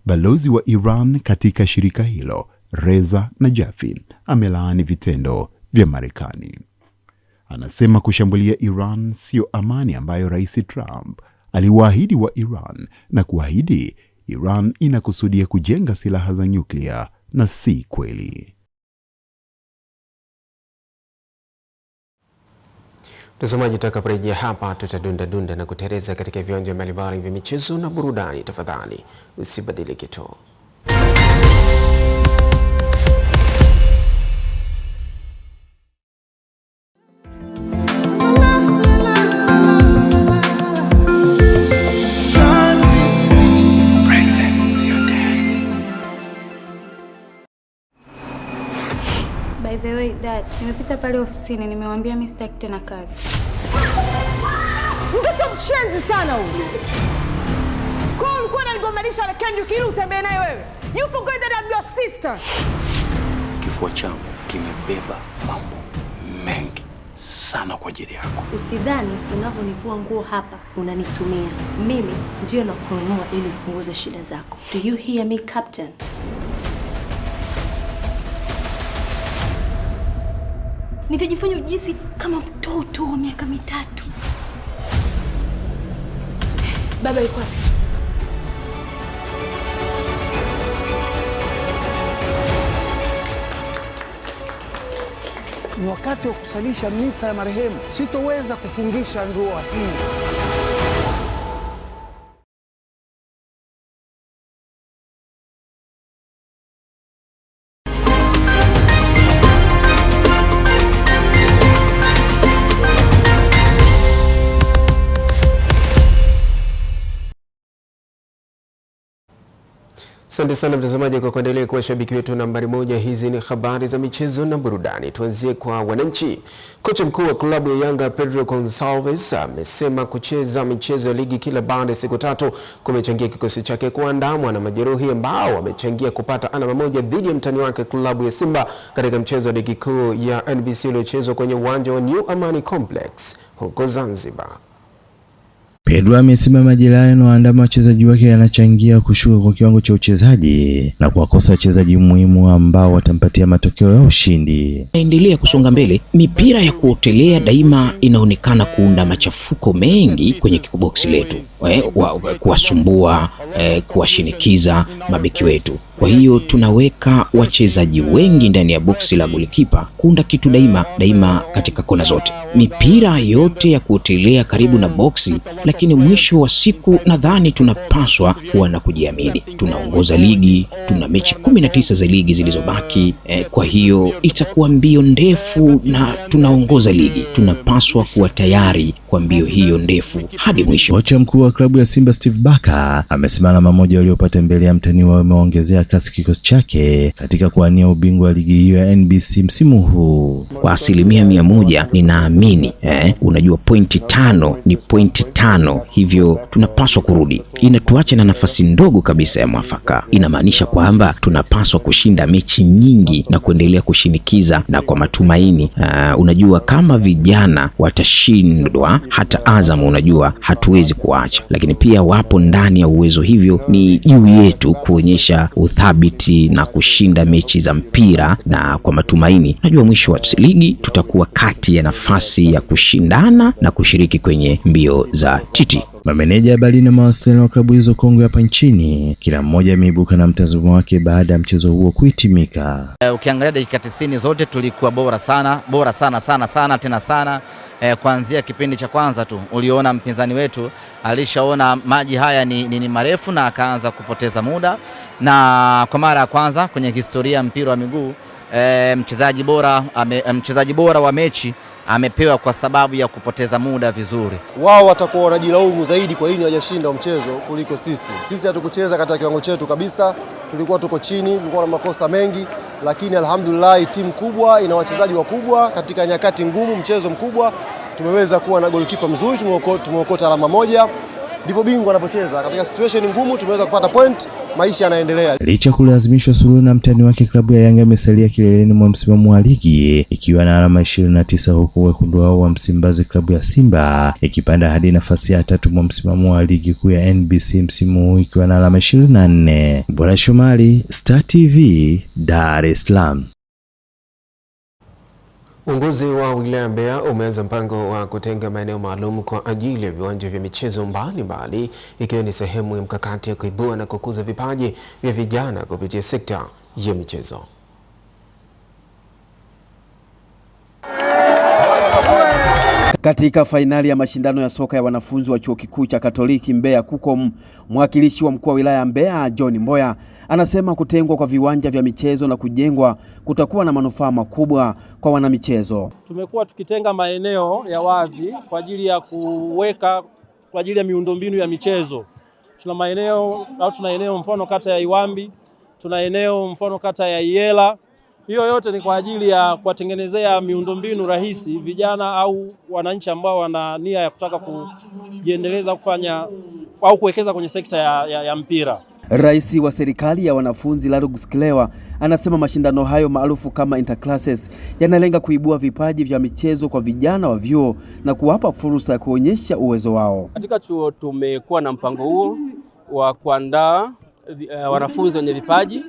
Balozi wa Iran katika shirika hilo, Reza Najafi, amelaani vitendo vya Marekani. Anasema kushambulia Iran sio amani ambayo Rais Trump aliwaahidi wa Iran, na kuahidi Iran inakusudia kujenga silaha za nyuklia na si kweli. Mtazamaji, tutakaporejea hapa tutadunda na kutereza katika viwanja mbalimbali vya michezo na burudani. Tafadhali usibadilike tu. By the way, Dad, nimepita pale ofisini, nimewambia mimi sitaki tena kazi. Mtoto mshenzi sana huyu. Kwa ulikuwa unanigombanisha na Kendrick ili utembee naye wewe. You forgot that I'm your sister. Kifua changu kimebeba mambo mengi sana kwa ajili yako. Usidhani unavyonivua nguo hapa unanitumia. Mimi ndio nakuinua ili kupunguza shida zako. Do you hear me, Captain? Nitajifanya ujisi kama mtoto wa miaka 3. Baba yuko wapi? Ni wakati wa kusalisha misa ya marehemu. Sitoweza kufungisha ndoa hii. Asante sana mtazamaji kwa kuendelea kuwa shabiki wetu nambari 1. Hizi ni habari za michezo na burudani. Tuanzie kwa wananchi. Kocha mkuu wa klabu ya Yanga Pedro Gonçalves amesema kucheza michezo ya ligi kila baada ya siku 3 kumechangia kikosi chake kuandamwa na majeruhi ambao wamechangia kupata alama 1 dhidi ya mtani wake klabu ya Simba katika mchezo wa ligi kuu ya NBC uliochezwa kwenye uwanja wa New Amani Complex huko Zanzibar. Pedro amesema majeraha yanayoandama wachezaji wake yanachangia kushuka kwa kiwango cha uchezaji na kuwakosa wachezaji muhimu ambao watampatia matokeo ya ushindi. Endelea kusonga mbele. Mipira ya kuotelea daima inaonekana kuunda machafuko mengi kwenye kikoboksi letu, kuwasumbua, kuwashinikiza mabeki wetu. Kwa hiyo tunaweka wachezaji wengi ndani ya boksi la golikipa kuunda kitu daima katika kona zote. Mipira yote ya kuotelea karibu na boksi, lakini mwisho wa siku nadhani tunapaswa kuwa na kujiamini. Tunaongoza ligi, tuna mechi 19 za ligi zilizobaki. Kwa hiyo itakuwa mbio ndefu na tunaongoza ligi. Tunapaswa kuwa tayari kwa mbio hiyo ndefu hadi mwisho. Kocha mkuu wa klabu ya Simba Steve Barker amesema alama 1 waliopata mbele ya mtani wao wameongezea kasi kikosi chake katika kuwania ubingwa wa ligi hiyo ya NBC msimu huu. Kwa 100% ninaamini unajua pointi 5 ni pointi 5, hivyo tunapaswa kurudi. Inatuacha na nafasi ndogo kabisa ya mwafaka. Inamaanisha kwamba tunapaswa kushinda mechi nyingi na kuendelea kushinikiza na kwa matumaini. Unajua kama vijana watashindwa, hata Azam unajua hatuwezi kuacha, lakini pia wapo ndani ya uwezo, hivyo ni juu yetu kuonyesha uthabiti na kushinda mechi za mpira, na kwa matumaini najua mwisho wa ligi tutakuwa kati ya nafasi ya kushindana na kushiriki kwenye mbio za titi. Mameneja habari na mawasiliano wa klabu hizo kongwe hapa nchini, kila mmoja ameibuka na mtazamo wake baada ya mchezo huo kuhitimika. Ukiangalia dakika 90 zote tulikuwa bora sana tena sana. Kuanzia kipindi cha kwanza tu uliona mpinzani wetu alishaona maji haya ni marefu na akaanza kupoteza muda, na kwa mara ya kwanza kwenye historia mpira wa miguu mchezaji bora wa mechi amepewa kwa sababu ya kupoteza muda vizuri. Wao watakuwa wanajilaumu zaidi kwa nini hawajashinda mchezo kuliko sisi. Sisi hatukucheza katika kiwango chetu kabisa, tulikuwa tuko chini, tulikuwa na makosa mengi, lakini alhamdulillah timu kubwa ina wachezaji wakubwa katika nyakati ngumu, mchezo mkubwa tumeweza kuwa na golikipa mzuri, tumeokota alama 1 ndivyo bingwa anapocheza. Katika situation ngumu tumeweza kupata point, maisha yanaendelea. Licha kulazimishwa suluhu na mtani wake, klabu ya Yanga imesalia kileleni mwa msimamo wa ligi ikiwa na alama 29, huku wekundu wao wa Msimbazi klabu ya Simba ikipanda hadi nafasi ya 3 mwa msimamo wa ligi kuu ya NBC msimu huu ikiwa na alama 24. Bora Shomari, Star TV, Dar es Salaam. Uongozi wa wilaya Mbeya umeanza mpango wa kutenga maeneo maalum kwa ajili ya viwanja vya michezo mbalimbali ikiwa ni sehemu ya mkakati ya kuibua na kukuza vipaji vya vijana kupitia sekta ya michezo. Katika fainali ya mashindano ya soka ya wanafunzi wa Chuo Kikuu cha Katoliki Mbeya KUCOM, mwakilishi wa mkuu wa wilaya Mbeya John Mboya anasema kutengwa kwa viwanja vya michezo na kujengwa kutakuwa na manufaa makubwa kwa wanamichezo. Tumekuwa tukitenga maeneo ya wazi kwa ajili ya kuweka kwa ajili ya miundombinu ya michezo. Tuna eneo mfano kata ya Iwambi, tuna eneo mfano kata ya Iyela. Hiyo yote ni kwa ajili ya kuwatengenezea miundombinu rahisi vijana au wananchi ambao wana nia ya kutaka kujiendeleza kufanya au kuwekeza kwenye sekta ya mpira. Rais wa serikali ya wanafunzi Largus Kilewa anasema mashindano hayo maarufu kama interclasses yanalenga kuibua vipaji vya michezo kwa vijana wa vyuo na kuwapa fursa ya kuonyesha uwezo wao. Katika chuo tumekuwa na mpango huo wa kuandaa wanafunzi wenye vipaji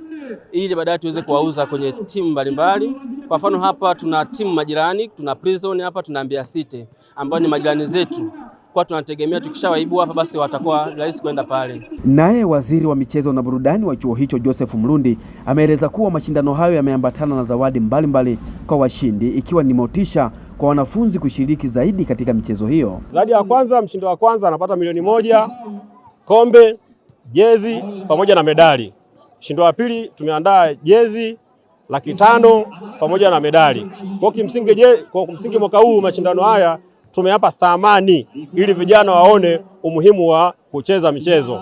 ili baadaye tuweze kuwauza kwenye timu mbalimbali. Kwa mfano hapa tuna timu majirani, tuna Prison hapa, tuna Mbeya City ambao ni majirani zetu. Kwa tunategemea tukishawaibua hapa basi watakuwa rahisi kwenda pale. Naye waziri wa michezo na burudani wa chuo hicho Joseph Mlundi ameeleza kuwa mashindano hayo yameambatana na zawadi mbalimbali kwa washindi ikiwa ni motisha kwa wanafunzi kushiriki zaidi katika michezo hiyo. Zawadi ya kwanza, mshindi wa kwanza anapata $1,000,000, kombe, jezi pamoja na medali. Mshindi wa pili tumeandaa jezi $500,000 pamoja na medali. Kwa kimsingi mwaka huu mashindano haya tumeyapa thamani ili vijana waone umuhimu wa kucheza michezo.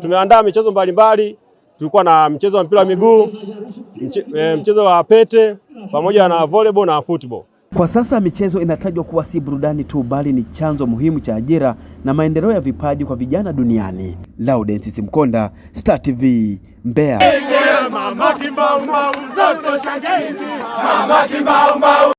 Tumeandaa michezo mbalimbali, tulikuwa na mchezo wa mpira wa miguu, mchezo wa pete pamoja na volleyball na football. Kwa sasa michezo inatajwa kuwa si burudani tu bali ni chanzo muhimu cha ajira na maendeleo ya vipaji kwa vijana duniani. Laudence Simkonda, Star TV, Mbeya. Mama kimbau mbau, zoto shangeni. Mama kimbau mbau.